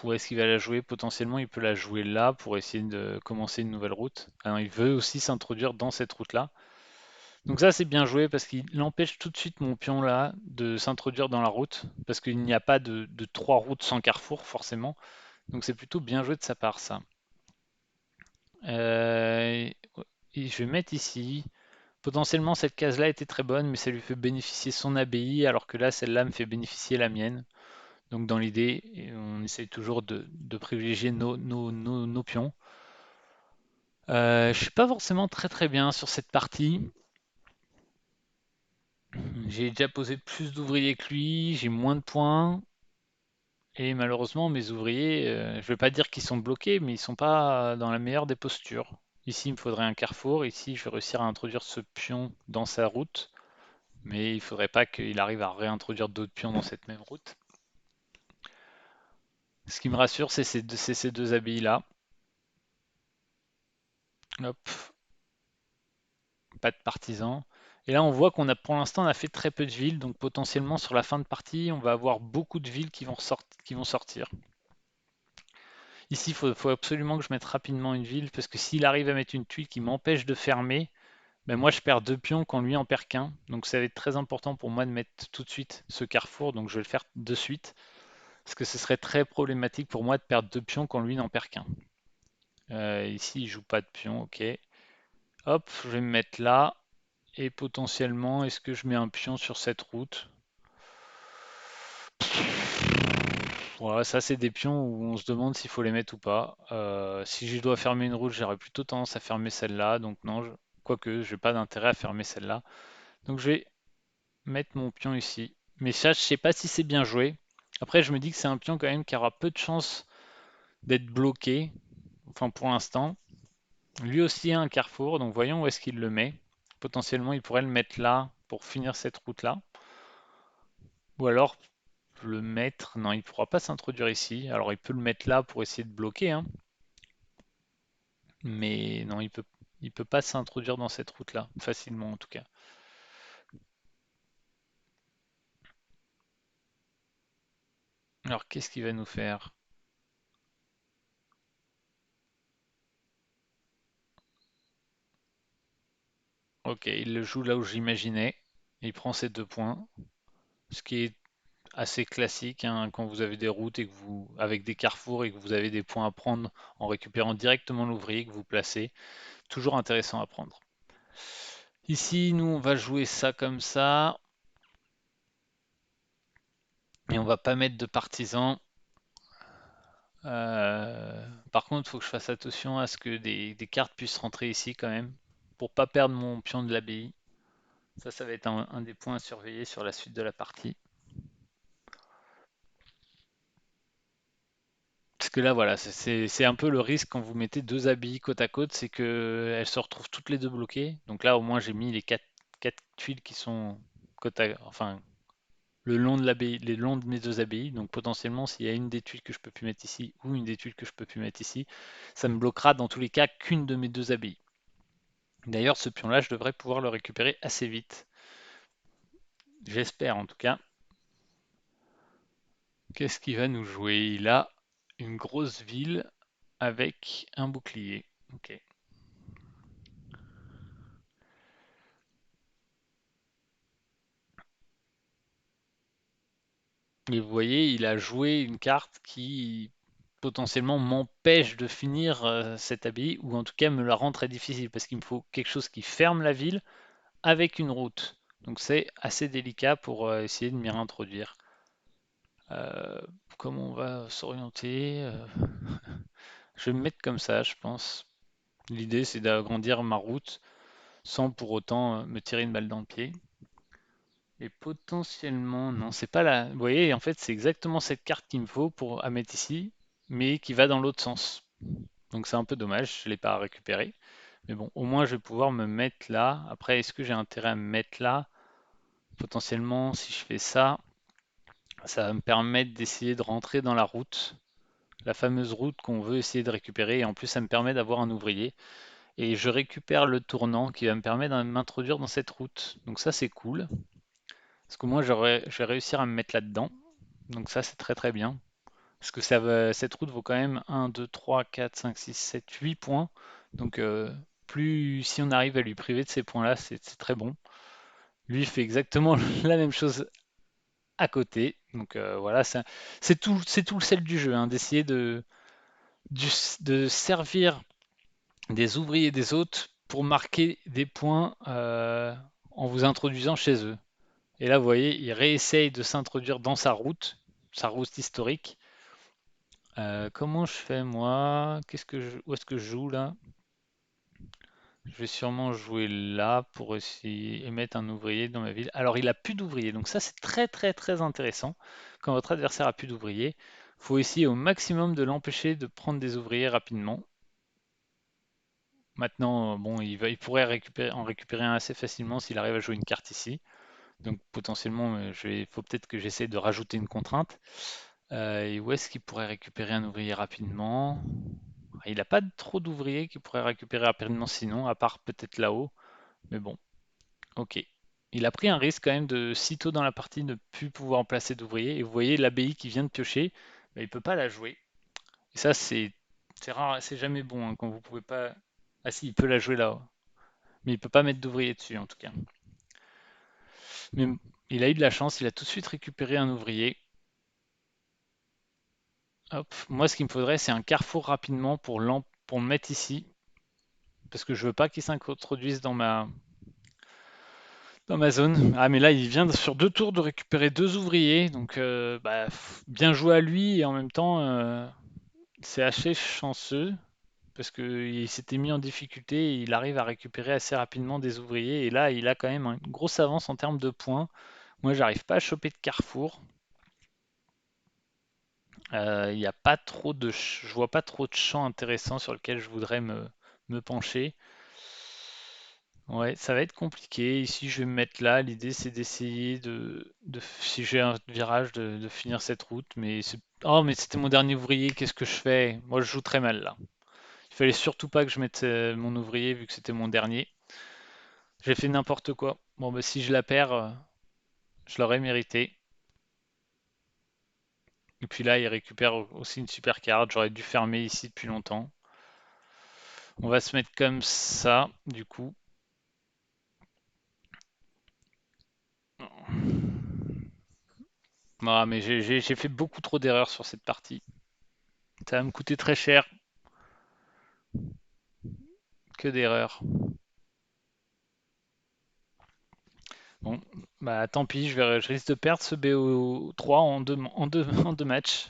Où est-ce qu'il va la jouer? Potentiellement, il peut la jouer là pour essayer de commencer une nouvelle route. Alors, il veut aussi s'introduire dans cette route-là. Donc ça, c'est bien joué parce qu'il empêche tout de suite mon pion là de s'introduire dans la route, parce qu'il n'y a pas de 3 routes sans carrefour, forcément. Donc c'est plutôt bien joué de sa part, ça. Euh, et je vais mettre ici. Potentiellement, cette case-là était très bonne, mais ça lui fait bénéficier son abbaye, alors que là, celle-là me fait bénéficier la mienne. Donc dans l'idée, on essaye toujours de privilégier nos pions. Je suis pas forcément très très bien sur cette partie. J'ai déjà posé plus d'ouvriers que lui, j'ai moins de points. Et malheureusement, mes ouvriers, je vais pas dire qu'ils sont bloqués, mais ils sont pas dans la meilleure des postures. Ici, il me faudrait un carrefour. Ici, je vais réussir à introduire ce pion dans sa route. Mais il faudrait pas qu'il arrive à réintroduire d'autres pions dans cette même route. Ce qui me rassure, c'est ces deux abbayes-là. Hop, pas de partisans. Et là, on voit qu'on a pour l'instant, on a fait très peu de villes. Donc potentiellement, sur la fin de partie, on va avoir beaucoup de villes qui vont sortir. Ici, il faut absolument que je mette rapidement une ville, parce que s'il arrive à mettre une tuile qui m'empêche de fermer, ben moi je perds 2 pions quand lui en perd qu'un. Donc ça va être très important pour moi de mettre tout de suite ce carrefour, donc je vais le faire de suite. Parce que ce serait très problématique pour moi de perdre 2 pions quand lui n'en perd qu'un. Ici, il joue pas de pion, ok. Hop, je vais me mettre là. Et potentiellement, est-ce que je mets un pion sur cette route? Voilà, ça c'est des pions où on se demande s'il faut les mettre ou pas. Si je dois fermer une route, j'aurais plutôt tendance à fermer celle-là. Donc non, quoique, j'ai pas d'intérêt à fermer celle-là. Donc je vais mettre mon pion ici. Mais ça, je sais pas si c'est bien joué. Après, je me dis que c'est un pion quand même qui aura peu de chances d'être bloqué. Enfin, pour l'instant. Lui aussi a un carrefour, donc voyons où est-ce qu'il le met. Potentiellement, il pourrait le mettre là pour finir cette route-là. Ou alors le mettre. Non, il ne pourra pas s'introduire ici. Alors il peut le mettre là pour essayer de bloquer, hein. Mais non, il peut pas s'introduire dans cette route-là, facilement en tout cas. Alors qu'est-ce qu'il va nous faire? Ok, il le joue là où j'imaginais. Il prend ses 2 points, ce qui est assez classique hein, quand vous avez des routes et que vous, avec des carrefours et que vous avez des points à prendre en récupérant directement l'ouvrier que vous placez. Toujours intéressant à prendre. Ici, nous, on va jouer ça comme ça. Et on va pas mettre de partisans. Par contre, il faut que je fasse attention à ce que des cartes puissent rentrer ici quand même. Pour pas perdre mon pion de l'abbaye. Ça va être un des points à surveiller sur la suite de la partie. Parce que là, voilà, c'est un peu le risque quand vous mettez deux abbayes côte à côte, c'est que elles se retrouvent toutes les deux bloquées. Donc là, au moins, j'ai mis les quatre tuiles qui sont enfin, le long de l'abbaye, les longs de mes deux abbayes. Donc potentiellement, s'il y a une des tuiles que je peux plus mettre ici ou une des tuiles que je peux plus mettre ici, ça me bloquera dans tous les cas qu'une de mes deux abbayes. D'ailleurs, ce pion-là, je devrais pouvoir le récupérer assez vite. J'espère en tout cas. Qu'est-ce qu'il va nous jouer? Il a une grosse ville avec un bouclier. Ok. Et vous voyez, il a joué une carte qui potentiellement m'empêche de finir cette abbaye, ou en tout cas me la rend très difficile, parce qu'il me faut quelque chose qui ferme la ville avec une route. Donc c'est assez délicat pour essayer de m'y réintroduire. Euh, Comment on va s'orienter? Je vais me mettre comme ça, je pense. L'idée c'est d'agrandir ma route sans pour autant me tirer une balle dans le pied. Et potentiellement, non, c'est pas la. Vous voyez, en fait, c'est exactement cette carte qu'il me faut pour à mettre ici, mais qui va dans l'autre sens. Donc c'est un peu dommage, je ne l'ai pas récupéré. Mais bon, au moins je vais pouvoir me mettre là. Après, est-ce que j'ai intérêt à me mettre là? Potentiellement, si je fais ça, ça va me permettre d'essayer de rentrer dans la route, la fameuse route qu'on veut essayer de récupérer. Et en plus, ça me permet d'avoir un ouvrier. Et je récupère le tournant qui va me permettre de m'introduire dans cette route. Donc ça, c'est cool. Parce que moi, je vais réussir à me mettre là-dedans. Donc ça, c'est très très bien. Parce que cette route vaut quand même 1, 2, 3, 4, 5, 6, 7, 8 points. Donc plus si on arrive à lui priver de ces points-là, c'est très bon. Lui il fait exactement la même chose à côté. Donc voilà, c'est tout le sel du jeu, hein, d'essayer de servir des ouvriers des autres pour marquer des points en vous introduisant chez eux. Et là, vous voyez, il réessaye de s'introduire dans sa route historique. Comment je fais moi? Où est-ce que je joue là? Je vais sûrement jouer là pour essayer et mettre un ouvrier dans ma ville. Alors il a plus d'ouvriers, donc ça c'est très très très intéressant. Quand votre adversaire a plus d'ouvriers, faut essayer au maximum de l'empêcher de prendre des ouvriers rapidement. Maintenant, bon, il pourrait en récupérer un assez facilement s'il arrive à jouer une carte ici. Donc potentiellement, faut peut-être que j'essaie de rajouter une contrainte. Et où est-ce qu'il pourrait récupérer un ouvrier rapidement? Il n'a pas trop d'ouvriers qu'il pourrait récupérer rapidement sinon, à part peut-être là-haut. Mais bon, ok. Il a pris un risque quand même de, sitôt dans la partie, ne plus pouvoir placer d'ouvriers. Et vous voyez l'abbaye qui vient de piocher, bah, il ne peut pas la jouer. Et ça, c'est rare, c'est jamais bon hein, quand vous pouvez pas. Ah si, il peut la jouer là-haut. Mais il peut pas mettre d'ouvrier dessus en tout cas. Mais il a eu de la chance, il a tout de suite récupéré un ouvrier. Hop. Moi, ce qu'il me faudrait, c'est un carrefour rapidement pour le mettre ici. Parce que je veux pas qu'il s'introduise dans ma zone. Ah, mais là, il vient sur 2 tours de récupérer 2 ouvriers, donc bien joué à lui, et en même temps, c'est assez chanceux, parce qu'il s'était mis en difficulté, et il arrive à récupérer assez rapidement des ouvriers, et là, il a quand même une grosse avance en termes de points. Moi, j'arrive pas à choper de carrefour. Il y a pas trop je vois pas trop de champs intéressants sur lesquels je voudrais me pencher. Ouais, ça va être compliqué. Ici, je vais me mettre là. L'idée, c'est d'essayer si j'ai un virage, de finir cette route. Oh, mais c'était mon dernier ouvrier. Qu'est-ce que je fais? Moi, je joue très mal là. Il fallait surtout pas que je mette mon ouvrier vu que c'était mon dernier. J'ai fait n'importe quoi. Bon, bah, si je la perds, je l'aurais mérité. Et puis là, il récupère aussi une super carte. J'aurais dû fermer ici depuis longtemps. On va se mettre comme ça, du coup. Ah, mais j'ai fait beaucoup trop d'erreurs sur cette partie. Ça va me coûter très cher. Que d'erreurs. Bon, bah tant pis, je risque de perdre ce BO3 en deux matchs.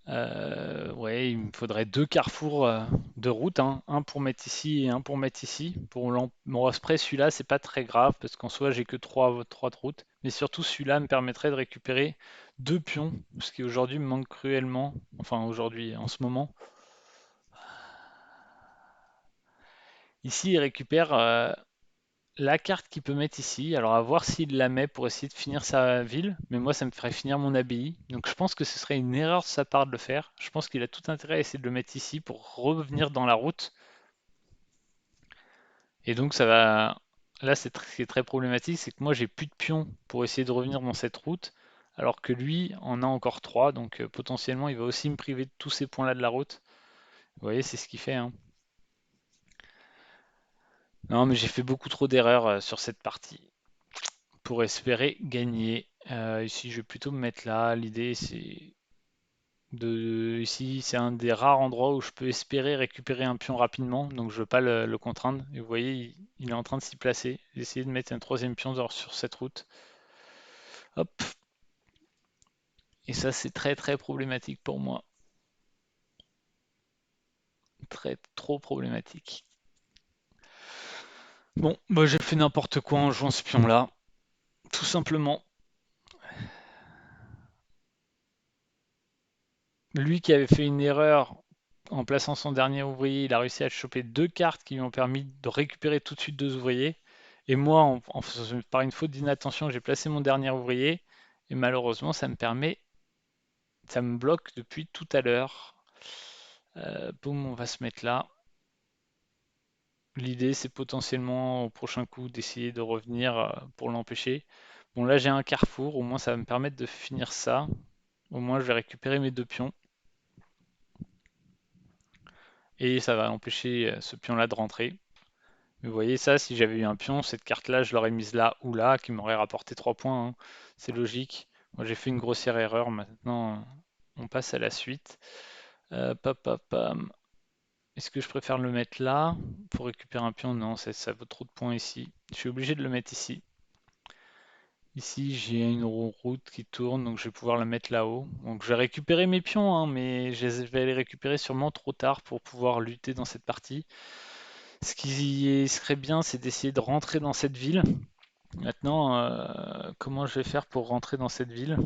Ouais, il me faudrait 2 carrefours de route, hein. Un pour mettre ici et un pour mettre ici. Pour mon Osprey, celui-là, c'est pas très grave parce qu'en soi, j'ai que trois de route. Mais surtout, celui-là me permettrait de récupérer 2 pions, ce qui aujourd'hui me manque cruellement. Enfin, aujourd'hui, en ce moment. Ici, il récupère la carte qu'il peut mettre ici. Alors, à voir s'il la met pour essayer de finir sa ville. Mais moi, ça me ferait finir mon abbaye. Donc, je pense que ce serait une erreur de sa part de le faire. Je pense qu'il a tout intérêt à essayer de le mettre ici pour revenir dans la route. Et donc, ça va. Là, ce qui est très problématique, c'est que moi, j'ai plus de pions pour essayer de revenir dans cette route. Alors que lui en a encore 3. Donc, potentiellement, il va aussi me priver de tous ces points-là de la route. Vous voyez, c'est ce qu'il fait, hein. Non, mais j'ai fait beaucoup trop d'erreurs sur cette partie pour espérer gagner. Ici, je vais plutôt me mettre là. L'idée, c'est Ici, c'est un des rares endroits où je peux espérer récupérer un pion rapidement, donc je veux pas le contraindre. Et vous voyez, il est en train de s'y placer. Essayer de mettre un troisième pion sur cette route. Hop. Et ça, c'est très très problématique pour moi. Trop problématique. Bon, bah, j'ai fait n'importe quoi en jouant ce pion-là. Tout simplement. Lui qui avait fait une erreur en plaçant son dernier ouvrier, il a réussi à choper 2 cartes qui lui ont permis de récupérer tout de suite 2 ouvriers. Et moi, par une faute d'inattention, j'ai placé mon dernier ouvrier. Et malheureusement, ça me bloque depuis tout à l'heure. Boum, on va se mettre là. L'idée, c'est potentiellement au prochain coup d'essayer de revenir pour l'empêcher. Bon, là, j'ai un carrefour. Au moins, ça va me permettre de finir ça. Au moins, je vais récupérer mes 2 pions. Et ça va empêcher ce pion-là de rentrer. Vous voyez ça, si j'avais eu un pion, cette carte-là, je l'aurais mise là ou là, qui m'aurait rapporté 3 points, hein. C'est logique. Moi, j'ai fait une grossière erreur. Maintenant, on passe à la suite. Pam. Est-ce que je préfère le mettre là pour récupérer un pion? Non, ça vaut trop de points ici. Je suis obligé de le mettre ici. Ici, j'ai une route qui tourne, donc je vais pouvoir la mettre là-haut. Donc je vais récupérer mes pions, hein, mais je vais les récupérer sûrement trop tard pour pouvoir lutter dans cette partie. Ce qui serait bien, c'est d'essayer de rentrer dans cette ville. Maintenant, comment je vais faire pour rentrer dans cette ville?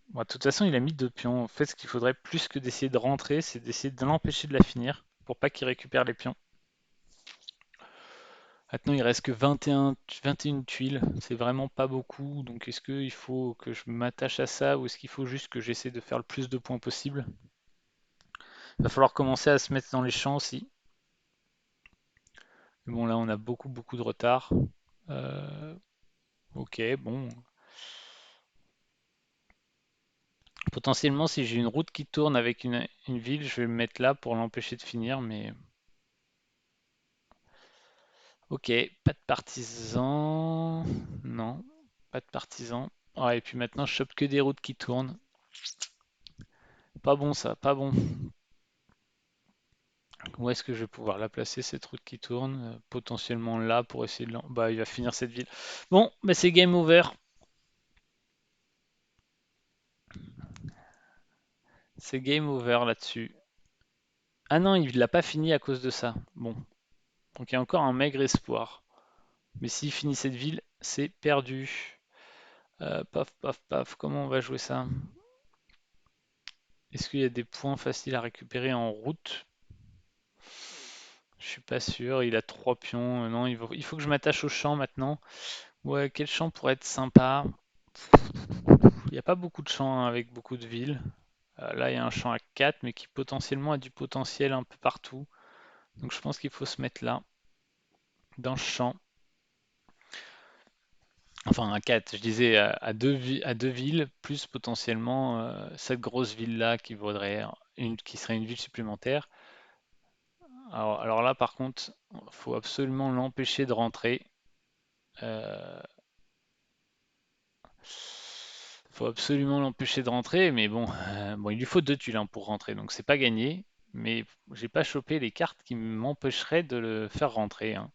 Bon, de toute façon, il a mis 2 pions. En fait, ce qu'il faudrait plus que d'essayer de rentrer, c'est d'essayer de l'empêcher de la finir pour pas qu'il récupère les pions. Maintenant, il reste que 21 tuiles. C'est vraiment pas beaucoup. Donc, est-ce qu'il faut que je m'attache à ça ou est-ce qu'il faut juste que j'essaie de faire le plus de points possible? Il va falloir commencer à se mettre dans les champs aussi. Mais bon, là, on a beaucoup de retard. Euh, ok, bon. Potentiellement, si j'ai une route qui tourne avec une ville, je vais me mettre là pour l'empêcher de finir, mais ok, pas de partisans. Non, pas de partisans. Ouais, et puis maintenant, je chope que des routes qui tournent. Pas bon ça, pas bon. Où est-ce que je vais pouvoir la placer, cette route qui tourne? Potentiellement là pour essayer de... Bah, il va finir cette ville. Bon, bah c'est game over. C'est game over là-dessus. Ah non, il l'a pas fini à cause de ça. Bon, donc il y a encore un maigre espoir. Mais s'il finit cette ville, c'est perdu. Paf, paf, paf, comment on va jouer ça? Est-ce qu'il y a des points faciles à récupérer en route? Je suis pas sûr, il a 3 pions. Non, il faut que je m'attache au champ maintenant. Ouais, quel champ pourrait être sympa? Il n'y a pas beaucoup de champs hein, avec beaucoup de villes. Là, il y a un champ à 4, mais qui potentiellement a du potentiel un peu partout. Donc je pense qu'il faut se mettre là, dans ce champ. Enfin, à 4, je disais à deux villes, plus potentiellement cette grosse ville-là qui vaudrait qui serait une ville supplémentaire. Alors là, par contre, faut absolument l'empêcher de rentrer. Euh, faut absolument l'empêcher de rentrer, mais bon, bon, il lui faut 2 tuiles hein, pour rentrer, donc c'est pas gagné. Mais j'ai pas chopé les cartes qui m'empêcheraient de le faire rentrer, hein.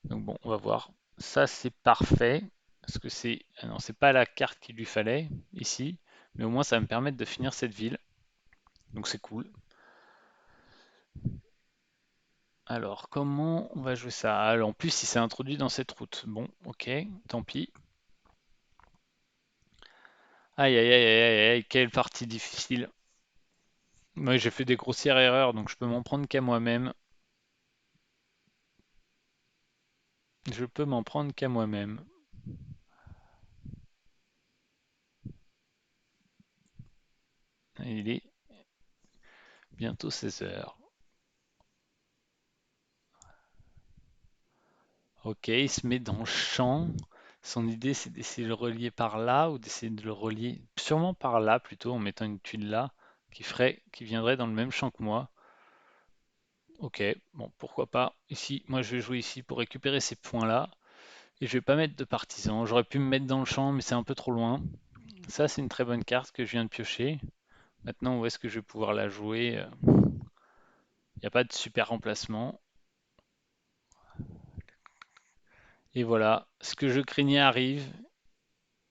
Donc bon, on va voir. Ça, c'est parfait. Parce que c'est... ah non, c'est pas la carte qu'il lui fallait, ici. Mais au moins, ça va me permettre de finir cette ville. Donc c'est cool. Alors, comment on va jouer ça? Alors, en plus, il s'est introduit dans cette route. Bon, ok, tant pis. Aïe, aïe, aïe, aïe, aïe, aïe, quelle partie difficile. Moi, j'ai fait des grossières erreurs, donc je peux m'en prendre qu'à moi-même. Je peux m'en prendre qu'à moi-même. Il est bientôt 16 heures. Ok, il se met dans le champ. Son idée, c'est d'essayer de le relier par là ou d'essayer de le relier sûrement par là plutôt en mettant une tuile là qui viendrait dans le même champ que moi. Ok, bon, pourquoi pas. Ici, moi je vais jouer ici pour récupérer ces points-là. Et je vais pas mettre de partisans. J'aurais pu me mettre dans le champ, mais c'est un peu trop loin. Ça, c'est une très bonne carte que je viens de piocher. Maintenant, où est-ce que je vais pouvoir la jouer? Il n'y a pas de super remplacement. Et voilà, ce que je craignais arrive.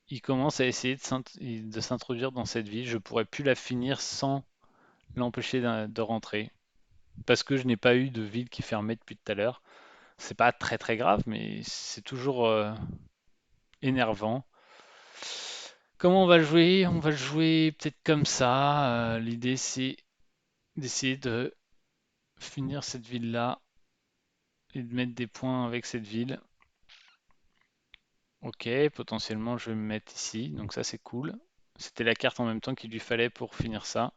Il commence à essayer de s'introduire dans cette ville. Je pourrais plus la finir sans l'empêcher de rentrer. Parce que je n'ai pas eu de ville qui fermait depuis tout à l'heure. C'est pas très très grave, mais c'est toujours énervant. Comment on va le jouer? On va le jouer peut-être comme ça. L'idée c'est d'essayer de finir cette ville-là et de mettre des points avec cette ville. Ok, potentiellement je vais me mettre ici, donc ça c'est cool. C'était la carte en même temps qu'il lui fallait pour finir ça.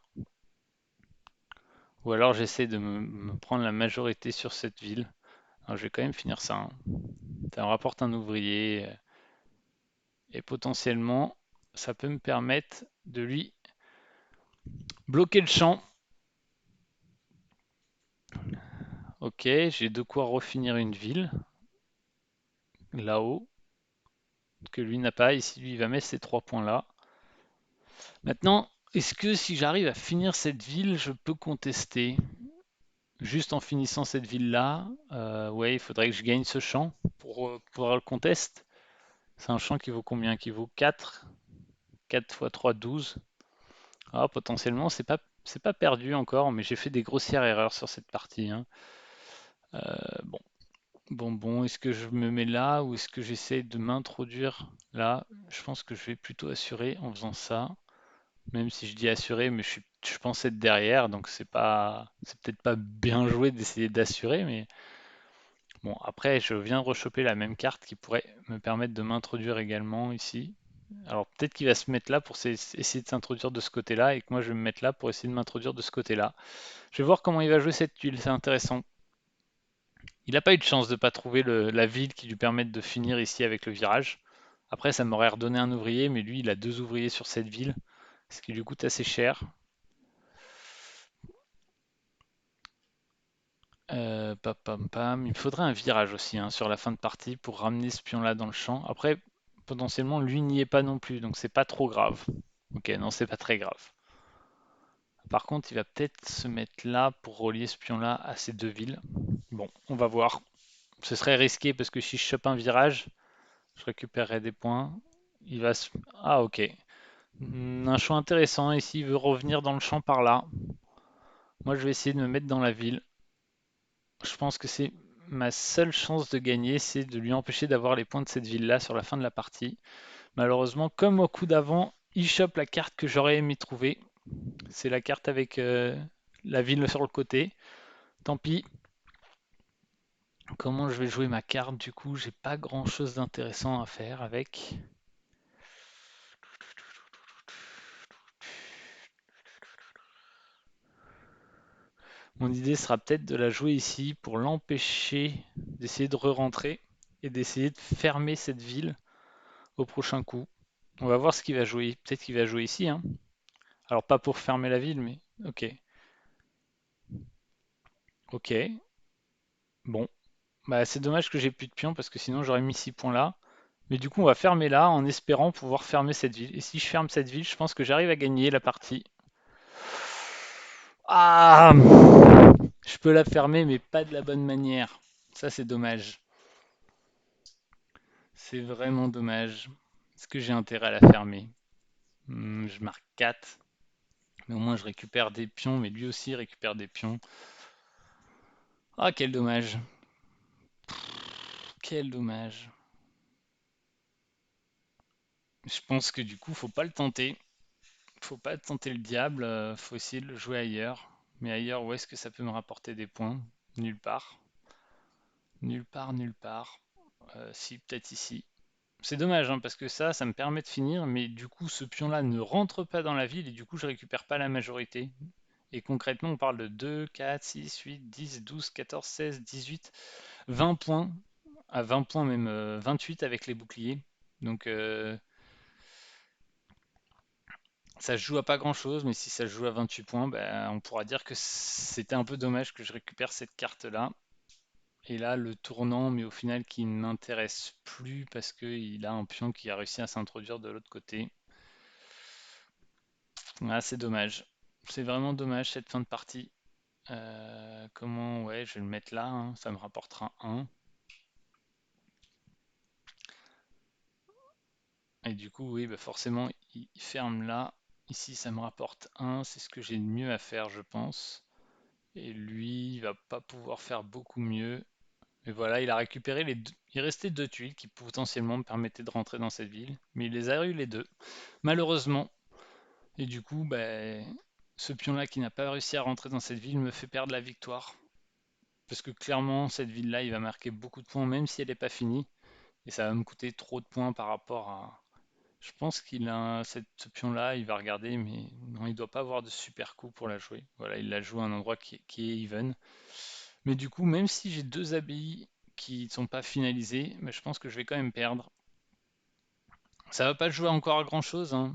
Ou alors j'essaie de me prendre la majorité sur cette ville. Alors je vais quand même finir ça, hein. Ça me rapporte un ouvrier et potentiellement ça peut me permettre de lui bloquer le champ. Ok, j'ai de quoi refinir une ville là-haut que lui n'a pas. Ici, lui, il va mettre ces 3 points là. Maintenant, est-ce que si j'arrive à finir cette ville, je peux contester? Juste en finissant cette ville-là, ouais, il faudrait que je gagne ce champ pour pouvoir le contester. C'est un champ qui vaut combien? Qui vaut 4. 4 fois 3, 12. Ah, potentiellement, c'est pas perdu encore, mais j'ai fait des grossières erreurs sur cette partie, hein. Bon, bon, est-ce que je me mets là ou est-ce que j'essaie de m'introduire là? Je pense que je vais plutôt assurer en faisant ça. Même si je dis assurer, mais je pense être derrière, donc c'est peut-être pas bien joué d'essayer d'assurer, mais bon, après, je viens de rechoper la même carte qui pourrait me permettre de m'introduire également ici. Alors peut-être qu'il va se mettre là pour essayer de s'introduire de ce côté-là et que moi je vais me mettre là pour essayer de m'introduire de ce côté-là. Je vais voir comment il va jouer cette tuile, c'est intéressant. Il n'a pas eu de chance de ne pas trouver la ville qui lui permette de finir ici avec le virage. Après, ça m'aurait redonné un ouvrier, mais lui, il a 2 ouvriers sur cette ville, ce qui lui coûte assez cher. Pam, pam, pam. Il me faudrait un virage aussi hein, sur la fin de partie pour ramener ce pion-là dans le champ. Après, potentiellement, lui n'y est pas non plus, donc c'est pas trop grave. Ok, non, c'est pas très grave. Par contre, il va peut-être se mettre là pour relier ce pion-là à ces deux villes. Bon, on va voir. Ce serait risqué parce que si je chope un virage, je récupérerai des points. Il va se... Ah, ok. Un choix intéressant. Ici, il veut revenir dans le champ par là. Moi, je vais essayer de me mettre dans la ville. Je pense que c'est ma seule chance de gagner, c'est de lui empêcher d'avoir les points de cette ville-là sur la fin de la partie. Malheureusement, comme au coup d'avant, il chope la carte que j'aurais aimé trouver. C'est la carte avec la ville sur le côté. Tant pis. Comment je vais jouer ma carte du coup? J'ai pas grand chose d'intéressant à faire avec. Mon idée sera peut-être de la jouer ici pour l'empêcher d'essayer de re-rentrer et d'essayer de fermer cette ville au prochain coup. On va voir ce qu'il va jouer. Peut-être qu'il va jouer ici, hein. Alors pas pour fermer la ville, mais ok. Ok. Bon. Bah c'est dommage que j'ai plus de pions parce que sinon j'aurais mis 6 points là. Mais du coup on va fermer là en espérant pouvoir fermer cette ville. Et si je ferme cette ville, je pense que j'arrive à gagner la partie. Ah! Je peux la fermer mais pas de la bonne manière. Ça c'est dommage. C'est vraiment dommage. Est-ce que j'ai intérêt à la fermer? Je marque 4. Mais au moins je récupère des pions, mais lui aussi récupère des pions. Ah quel dommage. Quel dommage. Je pense que du coup, faut pas le tenter. Faut pas tenter le diable, faut essayer de le jouer ailleurs. Mais ailleurs, où est-ce que ça peut me rapporter des points? Nulle part. Nulle part, nulle part. Si, peut-être ici. C'est dommage, hein, parce que ça me permet de finir, mais du coup, ce pion-là ne rentre pas dans la ville et du coup, je récupère pas la majorité. Et concrètement, on parle de 2, 4, 6, 8, 10, 12, 14, 16, 18, 20 points. À 20 points, même 28 avec les boucliers. Donc, ça se joue à pas grand-chose, mais si ça se joue à 28 points, ben, on pourra dire que c'était un peu dommage que je récupère cette carte-là. Et là, le tournant, mais au final qui ne m'intéresse plus parce qu'il a un pion qui a réussi à s'introduire de l'autre côté. Ah, c'est dommage. C'est vraiment dommage cette fin de partie. Comment, ouais, je vais le mettre là, hein, ça me rapportera 1. Et du coup, oui, bah forcément, il ferme là. Ici, ça me rapporte 1. C'est ce que j'ai de mieux à faire, je pense. Et lui, il va pas pouvoir faire beaucoup mieux. Mais voilà, il a récupéré les deux. Il restait deux tuiles qui potentiellement me permettaient de rentrer dans cette ville. Mais il les a eu les deux, malheureusement. Et du coup, ben, ce pion-là qui n'a pas réussi à rentrer dans cette ville me fait perdre la victoire. Parce que clairement, cette ville-là, il va marquer beaucoup de points, même si elle n'est pas finie. Et ça va me coûter trop de points par rapport à... Je pense qu'il a ce pion-là, il va regarder, mais non, il doit pas avoir de super coup pour la jouer. Voilà, il la joue à un endroit qui est even. Mais du coup, même si j'ai deux abbayes qui ne sont pas finalisées, mais je pense que je vais quand même perdre. Ça va pas jouer encore à grand chose, hein,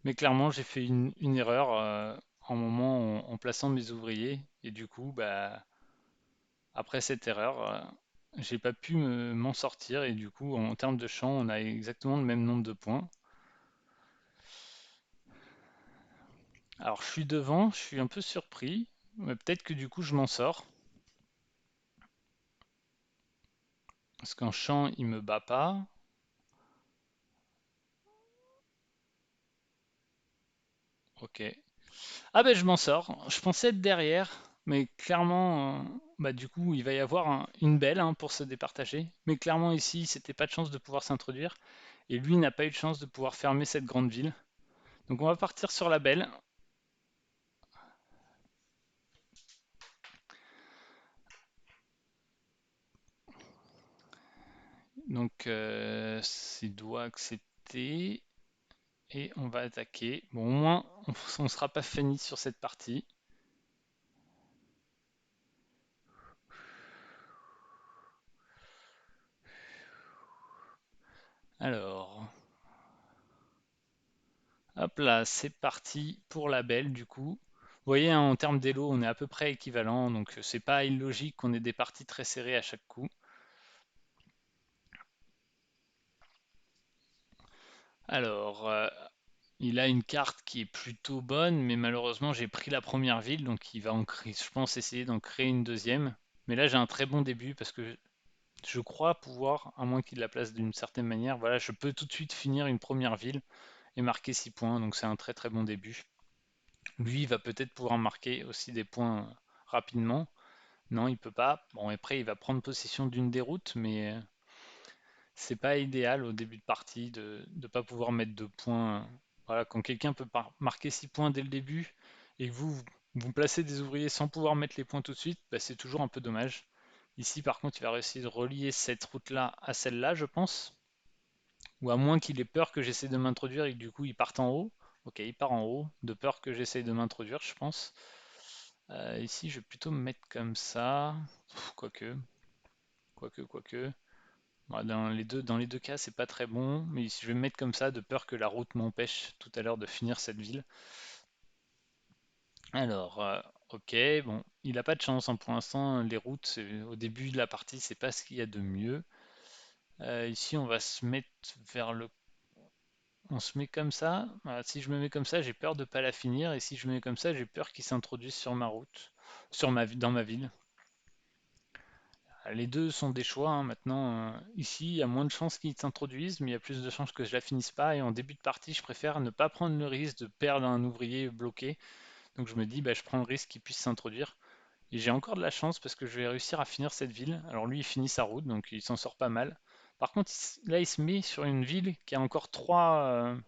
mais clairement j'ai fait une erreur en moment en plaçant mes ouvriers. Et du coup, bah, après cette erreur, j'ai pas pu m'en sortir. Et du coup, en termes de champ, on a exactement le même nombre de points. Alors je suis devant, je suis un peu surpris, mais peut-être que du coup je m'en sors. Parce qu'en champ, il me bat pas. Ok. Ah ben je m'en sors. Je pensais être derrière, mais clairement, bah du coup, il va y avoir une belle hein, pour se départager. Mais clairement ici, c'était pas de chance de pouvoir s'introduire. Et lui n'a pas eu de chance de pouvoir fermer cette grande ville. Donc on va partir sur la belle. Donc il doit accepter. Et on va attaquer. Bon, au moins, on ne sera pas fini sur cette partie. Alors, hop là, c'est parti pour la belle du coup. Vous voyez, hein, en termes d'élo, on est à peu près équivalent, donc c'est pas illogique qu'on ait des parties très serrées à chaque coup. Alors, il a une carte qui est plutôt bonne, mais malheureusement j'ai pris la première ville, donc il va en créer, je pense essayer d'en créer une deuxième. Mais là j'ai un très bon début parce que je crois pouvoir, à moins qu'il la place d'une certaine manière, voilà, je peux tout de suite finir une première ville et marquer 6 points, donc c'est un très très bon début. Lui il va peut-être pouvoir marquer aussi des points rapidement. Non, il peut pas. Bon, après il va prendre possession d'une des routes, mais c'est pas idéal au début de partie de ne pas pouvoir mettre de points. Voilà, quand quelqu'un peut marquer 6 points dès le début et que vous placez des ouvriers sans pouvoir mettre les points tout de suite, bah, c'est toujours un peu dommage. Ici, par contre, il va réussir de relier cette route-là à celle-là, je pense. Ou à moins qu'il ait peur que j'essaie de m'introduire et que du coup il parte en haut. Ok, il part en haut, de peur que j'essaie de m'introduire, je pense. Ici, je vais plutôt me mettre comme ça. Quoique, quoique. Bon, dans les deux cas, c'est pas très bon, mais je vais me mettre comme ça de peur que la route m'empêche tout à l'heure de finir cette ville. Alors, ok, bon, il a pas de chance hein, pour l'instant. Les routes, au début de la partie, c'est pas ce qu'il y a de mieux. Ici, on va se mettre vers le. On se met comme ça. Voilà, si je me mets comme ça, j'ai peur de pas la finir, et si je me mets comme ça, j'ai peur qu'il s'introduise sur ma route, dans ma ville. Les deux sont des choix, hein. Maintenant, ici, il y a moins de chances qu'ils s'introduisent, mais il y a plus de chances que je la finisse pas. Et en début de partie, je préfère ne pas prendre le risque de perdre un ouvrier bloqué. Donc je me dis, bah, je prends le risque qu'il puisse s'introduire. Et j'ai encore de la chance parce que je vais réussir à finir cette ville. Alors lui, il finit sa route, donc il s'en sort pas mal. Par contre, là, il se met sur une ville qui a encore trois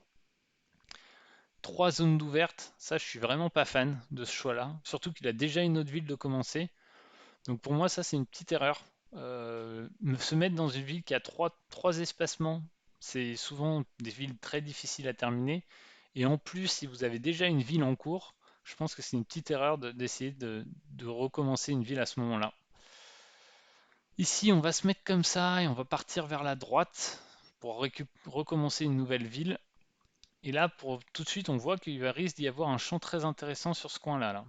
zones d'ouvertes. Ça, je suis vraiment pas fan de ce choix-là. Surtout qu'il a déjà une autre ville de commencer. Donc pour moi, ça c'est une petite erreur. Se mettre dans une ville qui a trois espacements, c'est souvent des villes très difficiles à terminer. Et en plus, si vous avez déjà une ville en cours, je pense que c'est une petite erreur d'essayer de recommencer une ville à ce moment-là. Ici, on va se mettre comme ça et on va partir vers la droite pour recommencer une nouvelle ville. Et là, tout de suite, on voit qu'il risque d'y avoir un champ très intéressant sur ce coin-là, là.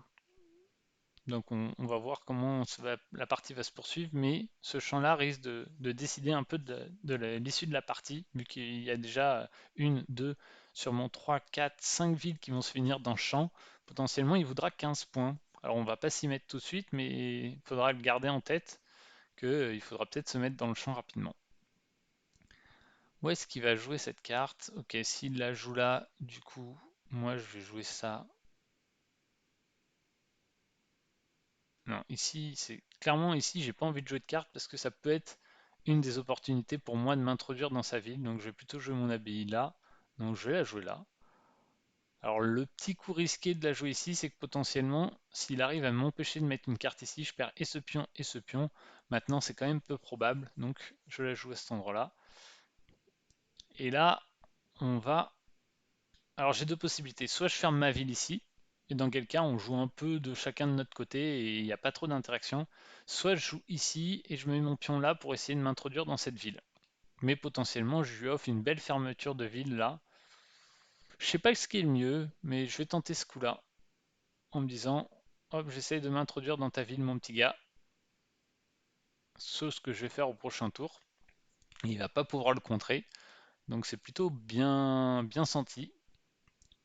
Donc on va voir comment la partie va se poursuivre, mais ce champ-là risque de décider un peu de l'issue de la partie, vu qu'il y a déjà une, deux, sûrement 3, 4, 5 villes qui vont se finir dans ce champ. Potentiellement, il voudra 15 points. Alors on va pas s'y mettre tout de suite, mais il faudra le garder en tête qu'il faudra peut-être se mettre dans le champ rapidement. Où est-ce qu'il va jouer cette carte? Ok, s'il la joue là, du coup, moi je vais jouer ça. Non, ici, c'est clairement ici, j'ai pas envie de jouer de cartes parce que ça peut être une des opportunités pour moi de m'introduire dans sa ville. Donc je vais plutôt jouer mon abbaye là. Donc je vais la jouer là. Alors le petit coup risqué de la jouer ici, c'est que potentiellement, s'il arrive à m'empêcher de mettre une carte ici, je perds et ce pion et ce pion. Maintenant, c'est quand même peu probable, donc je la joue à cet endroit-là. Et là, on va alors j'ai deux possibilités. Soit je ferme ma ville ici, et dans quel cas on joue un peu de chacun de notre côté et il n'y a pas trop d'interaction. Soit je joue ici et je mets mon pion là pour essayer de m'introduire dans cette ville. Mais potentiellement je lui offre une belle fermeture de ville là. Je sais pas ce qui est le mieux, mais je vais tenter ce coup-là en me disant, hop, j'essaye de m'introduire dans ta ville mon petit gars. C'est ce que je vais faire au prochain tour. Il va pas pouvoir le contrer, donc c'est plutôt bien senti.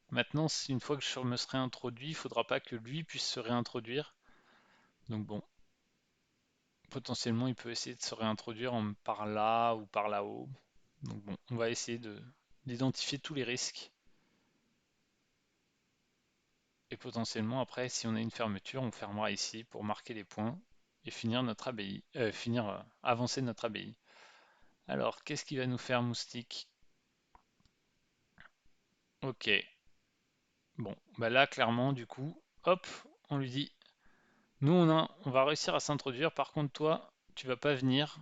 Maintenant, si une fois que je me serai introduit, il ne faudra pas que lui puisse se réintroduire. Donc bon, potentiellement il peut essayer de se réintroduire par là ou par là-haut. Donc bon, on va essayer d'identifier tous les risques. Et potentiellement après, si on a une fermeture, on fermera ici pour marquer les points et finir notre abbaye. Avancer notre abbaye. Alors, qu'est-ce qu'il va nous faire, Moustique? Ok. Bon, bah là, clairement, du coup, hop, on lui dit, nous on va réussir à s'introduire, par contre toi, tu vas pas venir,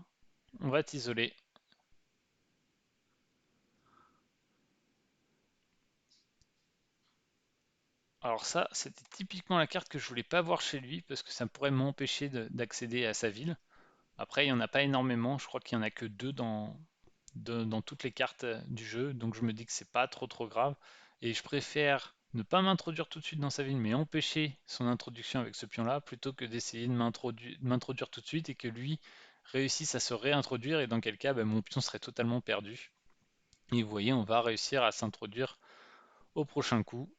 on va t'isoler. Alors ça, c'était typiquement la carte que je voulais pas voir chez lui parce que ça pourrait m'empêcher d'accéder à sa ville. Après, il n'y en a pas énormément, je crois qu'il y en a que deux dans toutes les cartes du jeu, donc je me dis que c'est pas trop grave. Et je préfère ne pas m'introduire tout de suite dans sa ville, mais empêcher son introduction avec ce pion-là, plutôt que d'essayer de m'introduire tout de suite et que lui réussisse à se réintroduire, et dans quel cas, ben, mon pion serait totalement perdu. Et vous voyez, on va réussir à s'introduire au prochain coup.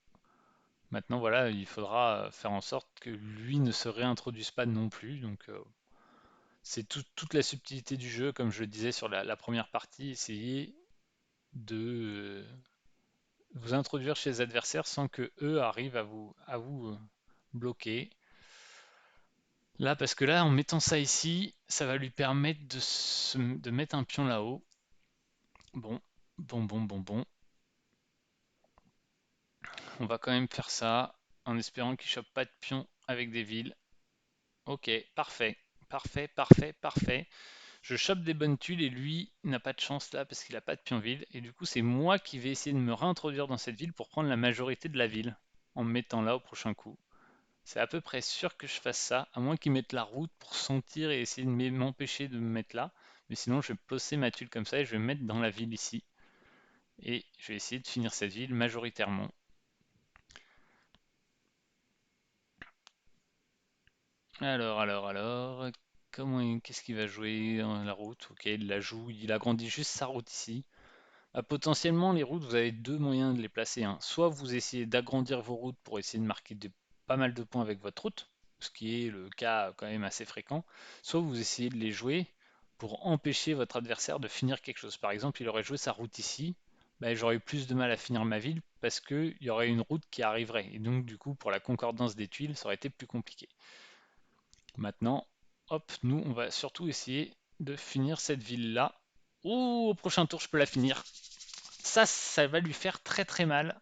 Maintenant, voilà, il faudra faire en sorte que lui ne se réintroduise pas non plus. Donc, c'est toute la subtilité du jeu, comme je le disais sur la première partie, essayer de vous introduire chez les adversaires sans que eux arrivent à vous bloquer. Là, parce que là, en mettant ça ici, ça va lui permettre de mettre un pion là-haut. Bon, bon. On va quand même faire ça en espérant qu'il chope pas de pion avec des villes. Ok, parfait. Parfait. Je chope des bonnes tuiles et lui n'a pas de chance là parce qu'il n'a pas de pion-ville. Et du coup, c'est moi qui vais essayer de me réintroduire dans cette ville pour prendre la majorité de la ville en me mettant là au prochain coup. C'est à peu près sûr que je fasse ça, à moins qu'ils mettent la route pour sentir et essayer de m'empêcher de me mettre là. Mais sinon, je vais poser ma tuile comme ça et je vais me mettre dans la ville ici. Et je vais essayer de finir cette ville majoritairement. Alors, qu'est-ce qu'il va jouer dans la route? Ok, il la joue, il agrandit juste sa route ici. Ah, potentiellement, les routes, vous avez deux moyens de les placer, hein. Soit vous essayez d'agrandir vos routes pour essayer de marquer pas mal de points avec votre route, ce qui est le cas quand même assez fréquent. Soit vous essayez de les jouer pour empêcher votre adversaire de finir quelque chose. Par exemple, il aurait joué sa route ici, bah, j'aurais eu plus de mal à finir ma ville parce qu'il y aurait une route qui arriverait. Et donc, du coup, pour la concordance des tuiles, ça aurait été plus compliqué. Maintenant, hop, nous, on va surtout essayer de finir cette ville-là. Oh, au prochain tour, je peux la finir. Ça va lui faire très mal.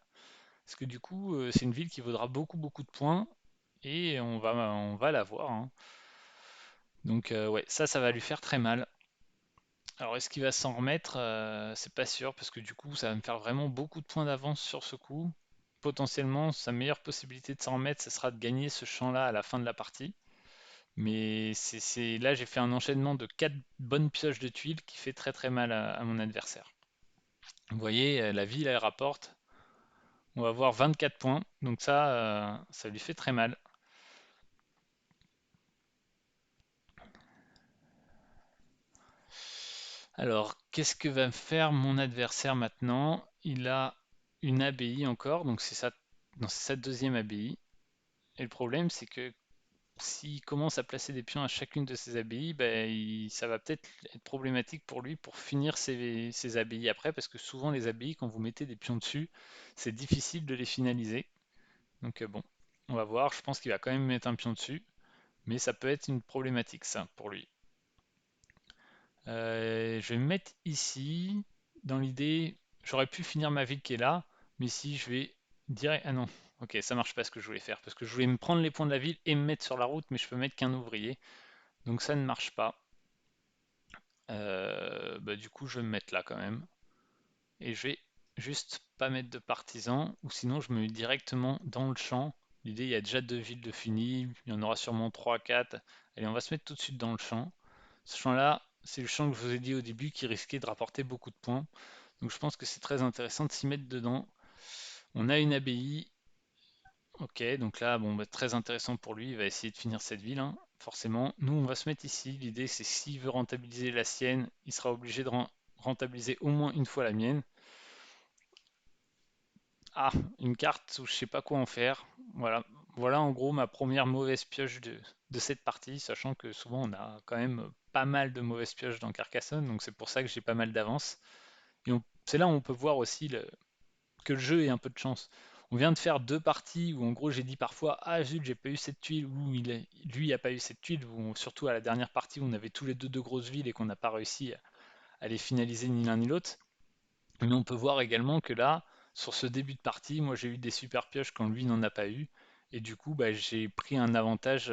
Parce que du coup, c'est une ville qui vaudra beaucoup de points. Et on va l'avoir, hein. Donc ouais, ça va lui faire très mal. Alors est-ce qu'il va s'en remettre? C'est pas sûr, parce que du coup, ça va me faire vraiment beaucoup de points d'avance sur ce coup. Potentiellement, sa meilleure possibilité de s'en remettre, ce sera de gagner ce champ-là à la fin de la partie. Mais là, j'ai fait un enchaînement de 4 bonnes pioches de tuiles qui fait très mal à mon adversaire. Vous voyez, la ville, elle rapporte. On va avoir 24 points, donc ça lui fait très mal. Alors, qu'est-ce que va faire mon adversaire maintenant? Il a une abbaye encore, donc c'est sa deuxième abbaye. Et le problème, c'est que s'il commence à placer des pions à chacune de ses abbayes, ben, ça va peut-être être problématique pour lui pour finir ses abbayes après, parce que souvent les abbayes, quand vous mettez des pions dessus, c'est difficile de les finaliser. Donc bon, on va voir, je pense qu'il va quand même mettre un pion dessus, mais ça peut être une problématique ça pour lui. Je vais me mettre ici. Dans l'idée, j'aurais pu finir ma ville qui est là, mais ici je vais direct. Ah non, ok, ça marche pas ce que je voulais faire, parce que je voulais me prendre les points de la ville et me mettre sur la route, mais je peux mettre qu'un ouvrier. Donc ça ne marche pas. Bah, du coup, je vais me mettre là quand même. Et je vais juste pas mettre de partisans, ou sinon je me mets directement dans le champ. L'idée, il y a déjà deux villes de finies, il y en aura sûrement 3, 4. Allez, on va se mettre tout de suite dans le champ. Ce champ-là, c'est le champ que je vous ai dit au début qui risquait de rapporter beaucoup de points. Donc je pense que c'est très intéressant de s'y mettre dedans. On a une abbaye. Ok, donc là, bon, bah, très intéressant pour lui. Il va essayer de finir cette ville, hein, forcément. Nous, on va se mettre ici. L'idée, c'est s'il veut rentabiliser la sienne, il sera obligé de rentabiliser au moins une fois la mienne. Ah, une carte où je sais pas quoi en faire. Voilà en gros ma première mauvaise pioche de cette partie, sachant que souvent on a quand même pas mal de mauvaises pioches dans Carcassonne, donc c'est pour ça que j'ai pas mal d'avance. Et c'est là où on peut voir aussi que le jeu ait un peu de chance. On vient de faire deux parties où en gros j'ai dit parfois ah zut j'ai pas eu cette tuile ou lui a pas eu cette tuile, ou surtout à la dernière partie où on avait tous les deux de grosses villes et qu'on n'a pas réussi à les finaliser ni l'un ni l'autre. Mais on peut voir également que là, sur ce début de partie, moi j'ai eu des super pioches quand lui n'en a pas eu. Et du coup, bah, j'ai pris un avantage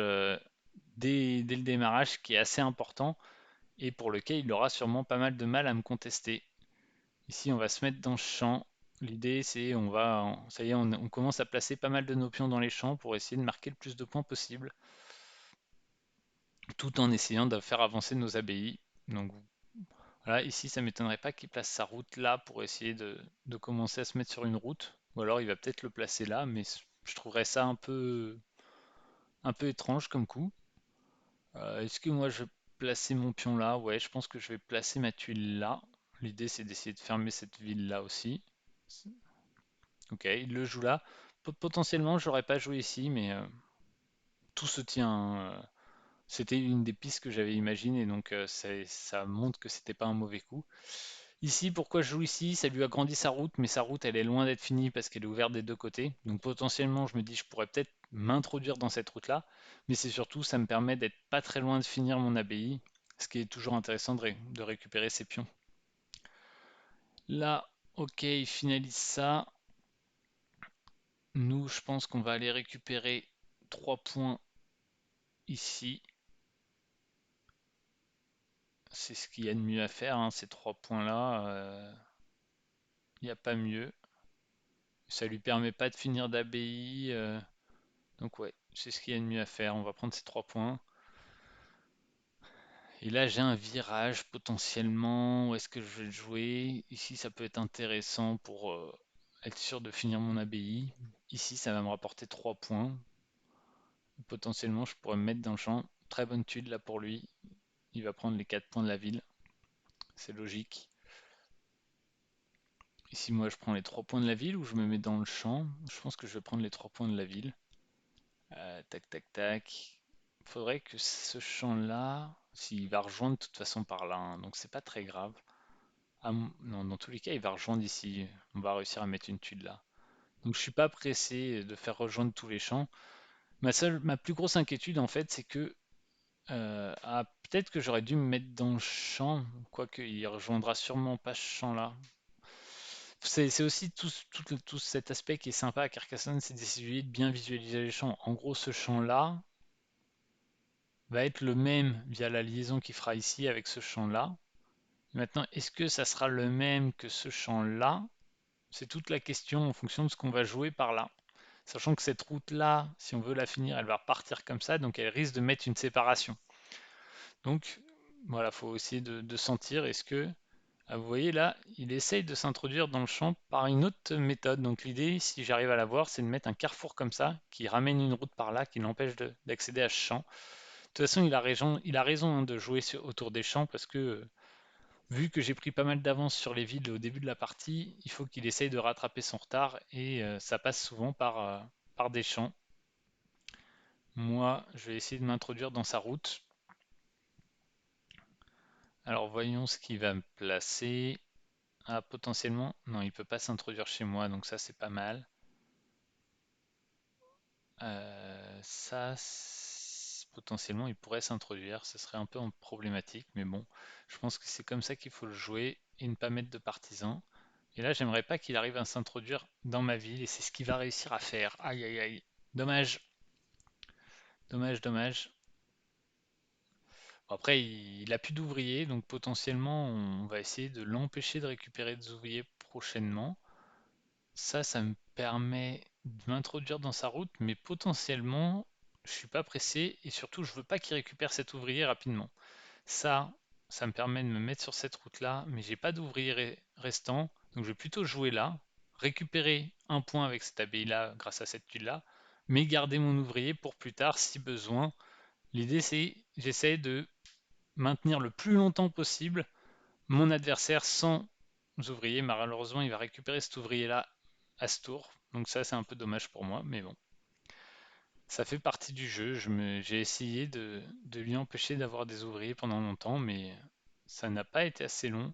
dès le démarrage qui est assez important et pour lequel il aura sûrement pas mal de mal à me contester. Ici, on va se mettre dans le champ. L'idée, c'est ça y est, on commence à placer pas mal de nos pions dans les champs pour essayer de marquer le plus de points possible, tout en essayant de faire avancer nos abbayes. Donc voilà, ici, ça m'étonnerait pas qu'il place sa route là pour essayer de commencer à se mettre sur une route. Ou alors il va peut-être le placer là, mais je trouverais ça un peu étrange comme coup. Est-ce que moi je vais placer mon pion là? Ouais, je pense que je vais placer ma tuile là. L'idée c'est d'essayer de fermer cette ville là aussi. Ok, il le joue là. Potentiellement, j'aurais pas joué ici, mais tout se tient, hein. C'était une des pistes que j'avais imaginées, donc ça montre que c'était pas un mauvais coup. Ici, pourquoi je joue ici? Ça lui agrandit sa route, mais sa route, elle est loin d'être finie parce qu'elle est ouverte des deux côtés. Donc potentiellement, je me dis, je pourrais peut-être m'introduire dans cette route-là, mais c'est surtout, ça me permet d'être pas très loin de finir mon abbaye, ce qui est toujours intéressant de récupérer ses pions. Là, ok, il finalise ça. Nous, je pense qu'on va aller récupérer 3 points ici. C'est ce qu'il y a de mieux à faire, hein, ces 3 points-là. Il n'y a pas mieux. Ça lui permet pas de finir d'abbaye. Donc ouais, c'est ce qu'il y a de mieux à faire. On va prendre ces 3 points. Et là, j'ai un virage potentiellement. Où est-ce que je vais le jouer? Ici, ça peut être intéressant pour être sûr de finir mon abbaye. Ici, ça va me rapporter 3 points. Potentiellement, je pourrais me mettre dans le champ. Très bonne tuile là pour lui. Il va prendre les 4 points de la ville. C'est logique. Ici, moi, je prends les 3 points de la ville ou je me mets dans le champ. Je pense que je vais prendre les 3 points de la ville. Tac, tac, tac. Faudrait que ce champ-là, s'il va rejoindre de toute façon par là, hein, donc c'est pas très grave. Non, dans tous les cas, il va rejoindre ici. On va réussir à mettre une tuile là. Donc je suis pas pressé de faire rejoindre tous les champs. Ma plus grosse inquiétude en fait, c'est que peut-être que j'aurais dû me mettre dans le champ, quoique il rejoindra sûrement pas ce champ-là. C'est aussi tout cet aspect qui est sympa à Carcassonne, c'est d'essayer de bien visualiser les champs. En gros, ce champ-là va être le même via la liaison qu'il fera ici avec ce champ-là. Maintenant, est-ce que ça sera le même que ce champ-là? C'est toute la question en fonction de ce qu'on va jouer par là. Sachant que cette route-là, si on veut la finir, elle va repartir comme ça, donc elle risque de mettre une séparation. Donc voilà, il faut essayer de sentir, est-ce que vous voyez là, il essaye de s'introduire dans le champ par une autre méthode. Donc l'idée, si j'arrive à la voir, c'est de mettre un carrefour comme ça, qui ramène une route par là, qui l'empêche d'accéder à ce champ. De toute façon, il a raison hein, de jouer autour des champs parce que vu que j'ai pris pas mal d'avance sur les villes au début de la partie, il faut qu'il essaye de rattraper son retard et ça passe souvent par des champs. Moi, je vais essayer de m'introduire dans sa route. Alors voyons ce qu'il va me placer. Ah, potentiellement, non, il peut pas s'introduire chez moi, donc ça c'est pas mal. Ça, potentiellement, il pourrait s'introduire. Ce serait un peu problématique, mais bon, je pense que c'est comme ça qu'il faut le jouer et ne pas mettre de partisans. Et là, j'aimerais pas qu'il arrive à s'introduire dans ma ville, et c'est ce qu'il va réussir à faire. Aïe, aïe, aïe. Dommage, dommage, dommage. Bon, après, il a plus d'ouvriers, donc potentiellement, on va essayer de l'empêcher de récupérer des ouvriers prochainement. Ça me permet de m'introduire dans sa route, mais potentiellement, je suis pas pressé et surtout, je veux pas qu'il récupère cet ouvrier rapidement. Ça, ça me permet de me mettre sur cette route-là, mais j'ai pas d'ouvrier restant, donc je vais plutôt jouer là, récupérer un point avec cette abbaye-là grâce à cette tuile-là, mais garder mon ouvrier pour plus tard si besoin. L'idée c'est, j'essaie de maintenir le plus longtemps possible mon adversaire sans ouvrier. Malheureusement, il va récupérer cet ouvrier-là à ce tour. Donc ça, c'est un peu dommage pour moi, mais bon. Ça fait partie du jeu. J'ai essayé de lui empêcher d'avoir des ouvriers pendant longtemps, mais ça n'a pas été assez long.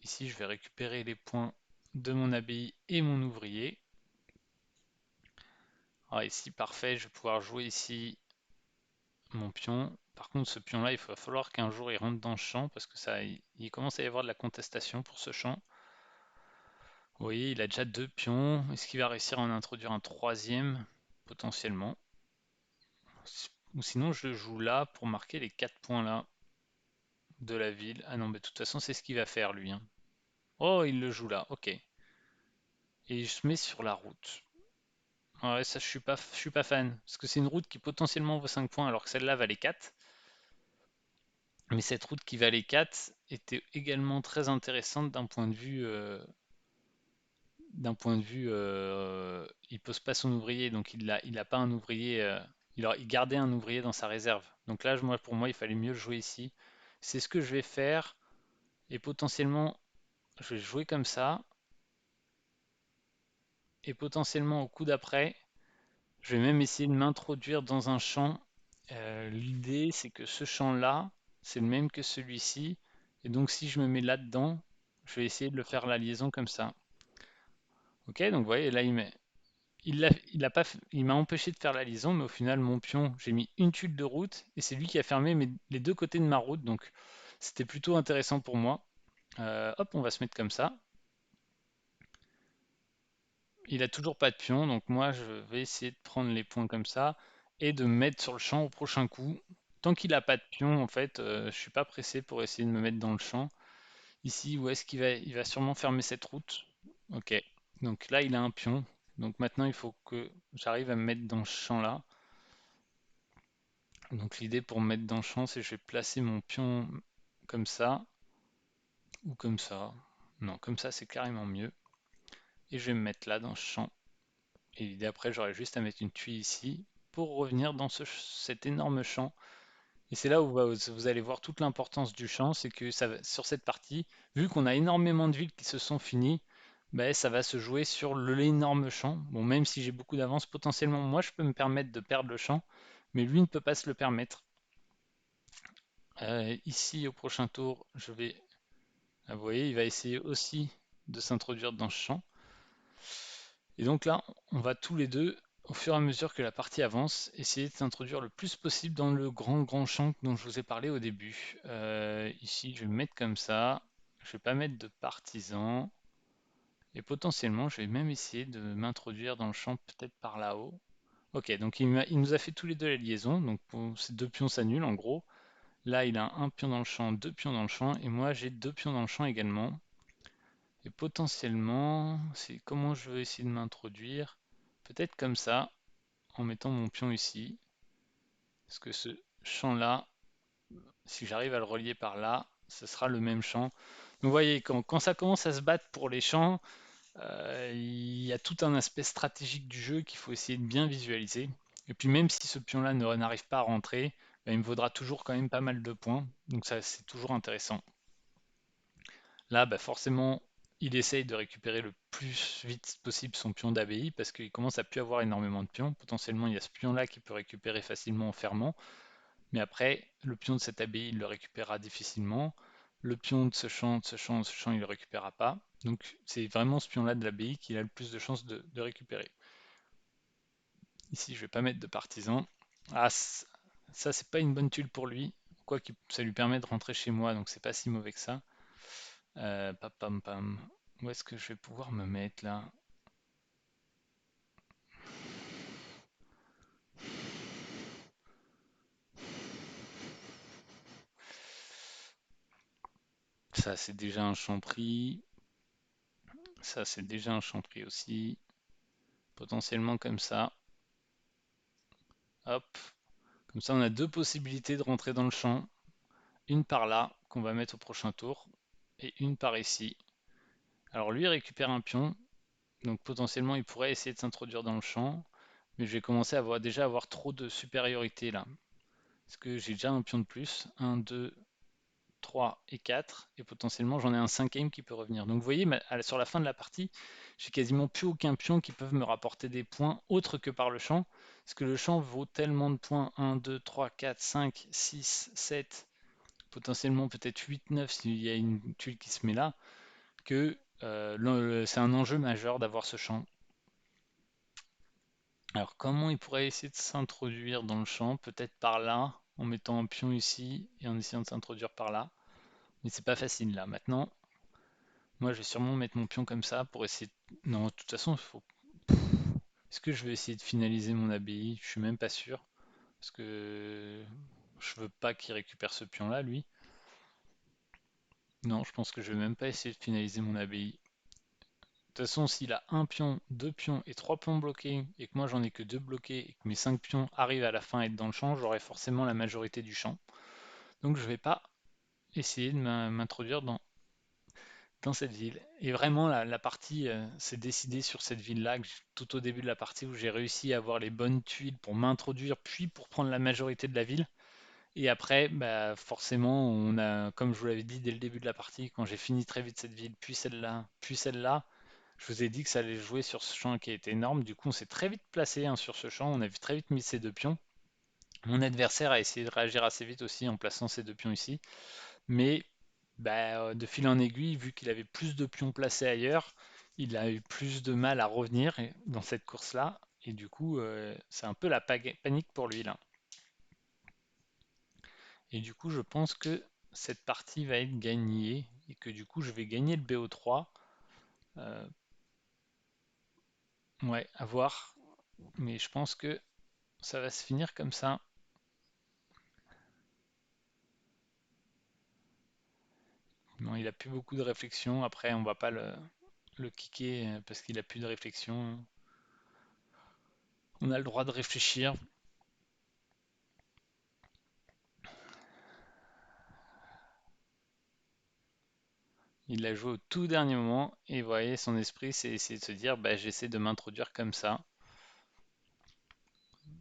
Ici, je vais récupérer les points de mon abbaye et mon ouvrier. Alors ici, parfait, je vais pouvoir jouer ici mon pion. Par contre, ce pion-là, il va falloir qu'un jour il rentre dans le champ parce que il commence à y avoir de la contestation pour ce champ. Vous voyez, il a déjà deux pions. Est-ce qu'il va réussir à en introduire un troisième? Potentiellement. Ou sinon, je le joue là pour marquer les 4 points là de la ville. Ah non, mais de toute façon, c'est ce qu'il va faire lui, hein. Oh, il le joue là, ok. Et il se met sur la route. Ouais, ça, je suis pas fan. Parce que c'est une route qui potentiellement vaut 5 points alors que celle-là valait 4. Mais cette route qui valait 4 était également très intéressante il pose pas son ouvrier, donc il a pas un ouvrier, il gardait un ouvrier dans sa réserve. Donc là, pour moi, il fallait mieux le jouer ici. C'est ce que je vais faire, et potentiellement, je vais jouer comme ça. et potentiellement au coup d'après, je vais même essayer de m'introduire dans un champ. L'idée, c'est que ce champ-là, c'est le même que celui-ci. Et donc, si je me mets là-dedans, je vais essayer de le faire la liaison comme ça. Ok, donc vous voyez, là, il a pas, il m'a empêché de faire la liaison, mais au final, mon pion, j'ai mis une tuile de route et c'est lui qui a fermé les deux côtés de ma route. Donc, c'était plutôt intéressant pour moi. Hop, on va se mettre comme ça. Il a toujours pas de pion, donc moi je vais essayer de prendre les points comme ça et de me mettre sur le champ au prochain coup. Tant qu'il a pas de pion, en fait, je suis pas pressé pour essayer de me mettre dans le champ. Ici, où est-ce qu'il va? Il va sûrement fermer cette route. Ok, donc là il a un pion. Donc maintenant il faut que j'arrive à me mettre dans ce champ là. Donc l'idée pour me mettre dans le champ, c'est que je vais placer mon pion comme ça ou comme ça. Non, comme ça c'est carrément mieux. Et je vais me mettre là dans ce champ. Et l'idée après, j'aurais juste à mettre une tuile ici pour revenir dans cet énorme champ. Et c'est là où vous allez voir toute l'importance du champ, c'est que sur cette partie, vu qu'on a énormément de villes qui se sont finies, ben, ça va se jouer sur l'énorme champ. Bon, même si j'ai beaucoup d'avance, potentiellement, moi, je peux me permettre de perdre le champ, mais lui ne peut pas se le permettre. Ici, au prochain tour, vous voyez, il va essayer aussi de s'introduire dans ce champ. Et donc là, on va tous les deux, au fur et à mesure que la partie avance, essayer de s'introduire le plus possible dans le grand champ dont je vous ai parlé au début. Ici, je vais me mettre comme ça. Je vais pas mettre de partisans. Et potentiellement, je vais même essayer de m'introduire dans le champ peut-être par là-haut. Ok, donc il nous a fait tous les deux la liaison. Donc ces deux pions s'annulent en gros. Là, il a un pion dans le champ, deux pions dans le champ. Et moi, j'ai deux pions dans le champ également. Et potentiellement, c'est comment je veux essayer de m'introduire. Peut-être comme ça, en mettant mon pion ici. Parce que ce champ-là, si j'arrive à le relier par là, ce sera le même champ. Donc vous voyez, quand ça commence à se battre pour les champs, il y a tout un aspect stratégique du jeu qu'il faut essayer de bien visualiser. Et puis même si ce pion-là n'arrive pas à rentrer, ben, il me vaudra toujours quand même pas mal de points. Donc ça, c'est toujours intéressant. Là, bah forcément, il essaye de récupérer le plus vite possible son pion d'abbaye parce qu'il commence à plus avoir énormément de pions. Potentiellement, il y a ce pion-là qui peut récupérer facilement en fermant. Mais après, le pion de cette abbaye, il le récupérera difficilement. Le pion de ce champ, de ce champ, de ce champ, il le récupérera pas. Donc c'est vraiment ce pion-là de l'abbaye qu'il a le plus de chances de récupérer. Ici, je vais pas mettre de partisan. Ah, ça, c'est pas une bonne tuile pour lui. Quoi que ça lui permet de rentrer chez moi, donc c'est pas si mauvais que ça. Pam pam pam. Où est-ce que je vais pouvoir me mettre là? Ça, c'est déjà un champ pris. Ça, c'est déjà un champ pris aussi. Potentiellement comme ça. Hop. Comme ça, on a deux possibilités de rentrer dans le champ. Une par là, qu'on va mettre au prochain tour, et une par ici. Alors lui, il récupère un pion. Donc potentiellement, il pourrait essayer de s'introduire dans le champ. Mais je vais commencer à déjà avoir trop de supériorité là. Parce que j'ai déjà un pion de plus. Un, 2, 3 et 4. Et potentiellement, j'en ai un cinquième qui peut revenir. Donc vous voyez, sur la fin de la partie, j'ai quasiment plus aucun pion qui peuvent me rapporter des points autres que par le champ. Parce que le champ vaut tellement de points. 1, 2, 3, 4, 5, 6, 7, potentiellement peut-être 8, 9 s'il y a une tuile qui se met là, que c'est un enjeu majeur d'avoir ce champ. Alors comment il pourrait essayer de s'introduire dans le champ? Peut-être par là, en mettant un pion ici et en essayant de s'introduire par là. Mais c'est pas facile là. Maintenant, moi je vais sûrement mettre mon pion comme ça pour essayer Non, de toute façon, il faut... Est-ce que je vais essayer de finaliser mon abbaye? Je suis même pas sûr. Parce que je veux pas qu'il récupère ce pion là, lui. Non, je pense que je vais même pas essayer de finaliser mon abbaye. De toute façon, s'il a un pion, deux pions et trois pions bloqués, et que moi j'en ai que deux bloqués, et que mes cinq pions arrivent à la fin à être dans le champ, j'aurai forcément la majorité du champ. Donc je vais pas essayer de m'introduire dans cette ville. Et vraiment, la partie s'est décidée sur cette ville-là, tout au début de la partie, où j'ai réussi à avoir les bonnes tuiles pour m'introduire, puis pour prendre la majorité de la ville. Et après, bah, forcément, comme je vous l'avais dit dès le début de la partie, quand j'ai fini très vite cette ville, puis celle-là, Je vous ai dit que ça allait jouer sur ce champ qui était énorme. Du coup, on s'est très vite placé hein, sur ce champ. On a très vite mis ces deux pions. Mon adversaire a essayé de réagir assez vite aussi en plaçant ces deux pions ici. Mais bah, de fil en aiguille, vu qu'il avait plus de pions placés ailleurs, il a eu plus de mal à revenir dans cette course-là. Et du coup, c'est un peu la panique pour lui là. Et du coup, je pense que cette partie va être gagnée et que du coup, je vais gagner le BO3. Euh, ouais, à voir. Mais je pense que ça va se finir comme ça. Non, il a plus beaucoup de réflexion. Après, on va pas le kicker parce qu'il a plus de réflexion. On a le droit de réfléchir. Il l'a joué au tout dernier moment et vous voyez, son esprit, c'est essayer de se dire, bah, j'essaie de m'introduire comme ça.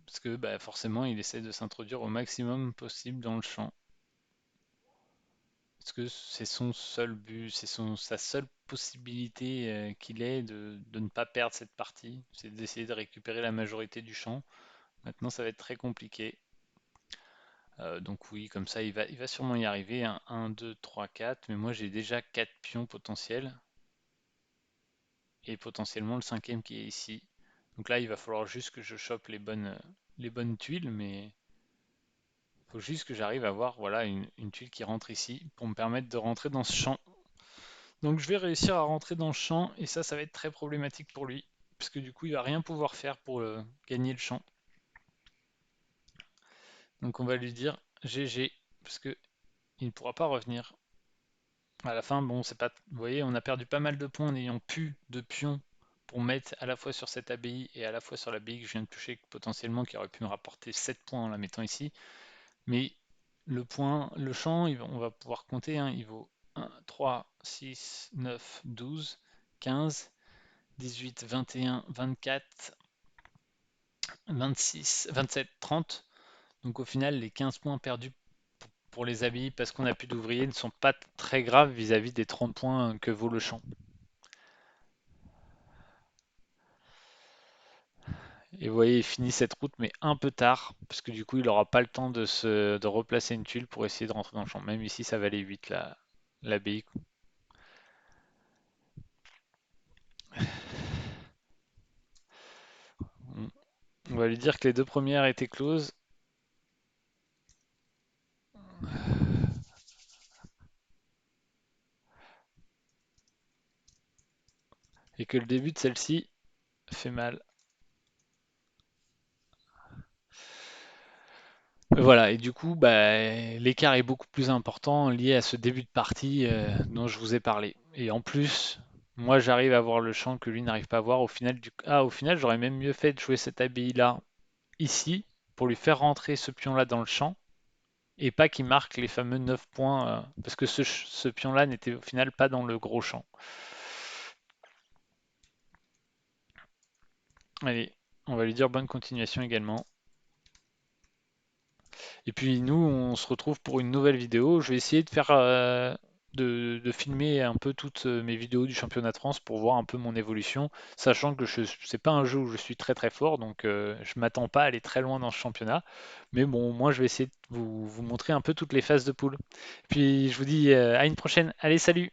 Parce que bah, forcément, il essaie de s'introduire au maximum possible dans le champ. Parce que c'est son seul but, sa seule possibilité qu'il ait de ne pas perdre cette partie, c'est d'essayer de récupérer la majorité du champ. Maintenant, ça va être très compliqué. Donc oui, comme ça, il va sûrement y arriver. 1, 2, 3, 4. Mais moi, j'ai déjà 4 pions potentiels. Et potentiellement le cinquième qui est ici. Donc là, il va falloir juste que je chope les bonnes tuiles. Mais il faut juste que j'arrive à avoir voilà, une tuile qui rentre ici pour me permettre de rentrer dans ce champ. Donc je vais réussir à rentrer dans le champ. Et ça va être très problématique pour lui. Parce que du coup, il va rien pouvoir faire pour gagner le champ. Donc on va lui dire GG. Parce que il ne pourra pas revenir. À la fin, bon, c'est pas. Vous voyez, on a perdu pas mal de points en n'ayant plus de pions pour mettre à la fois sur cette abbaye et à la fois sur l'abbaye que je viens de toucher, potentiellement qui aurait pu me rapporter 7 points en la mettant ici. Mais le champ, on va pouvoir compter, hein, il vaut 1, 3, 6, 9, 12, 15, 18, 21, 24, 26, 27, 30. Donc au final, les 15 points perdus pour les abbayes parce qu'on n'a plus d'ouvriers ne sont pas très graves vis-à-vis des 30 points que vaut le champ. Et vous voyez, il finit cette route, mais un peu tard, parce que du coup, il n'aura pas le temps de replacer une tuile pour essayer de rentrer dans le champ. Même ici, ça valait 8 l'abbaye. On va lui dire que les deux premières étaient closes et que le début de celle-ci fait mal. Voilà, et du coup, bah, l'écart est beaucoup plus important lié à ce début de partie dont je vous ai parlé. Et en plus, moi, j'arrive à voir le champ que lui n'arrive pas à voir. Au final, j'aurais même mieux fait de jouer cette abbaye-là ici pour lui faire rentrer ce pion-là dans le champ et pas qu'il marque les fameux 9 points, parce que ce pion-là n'était au final pas dans le gros champ. Allez, on va lui dire bonne continuation également. Et puis nous, on se retrouve pour une nouvelle vidéo. Je vais essayer de faire, de filmer un peu toutes mes vidéos du championnat de France pour voir un peu mon évolution, sachant que c'est pas un jeu où je suis très très fort, donc je m'attends pas à aller très loin dans ce championnat. Mais bon, moi je vais essayer de vous montrer un peu toutes les phases de poule. Puis je vous dis à une prochaine. Allez, salut!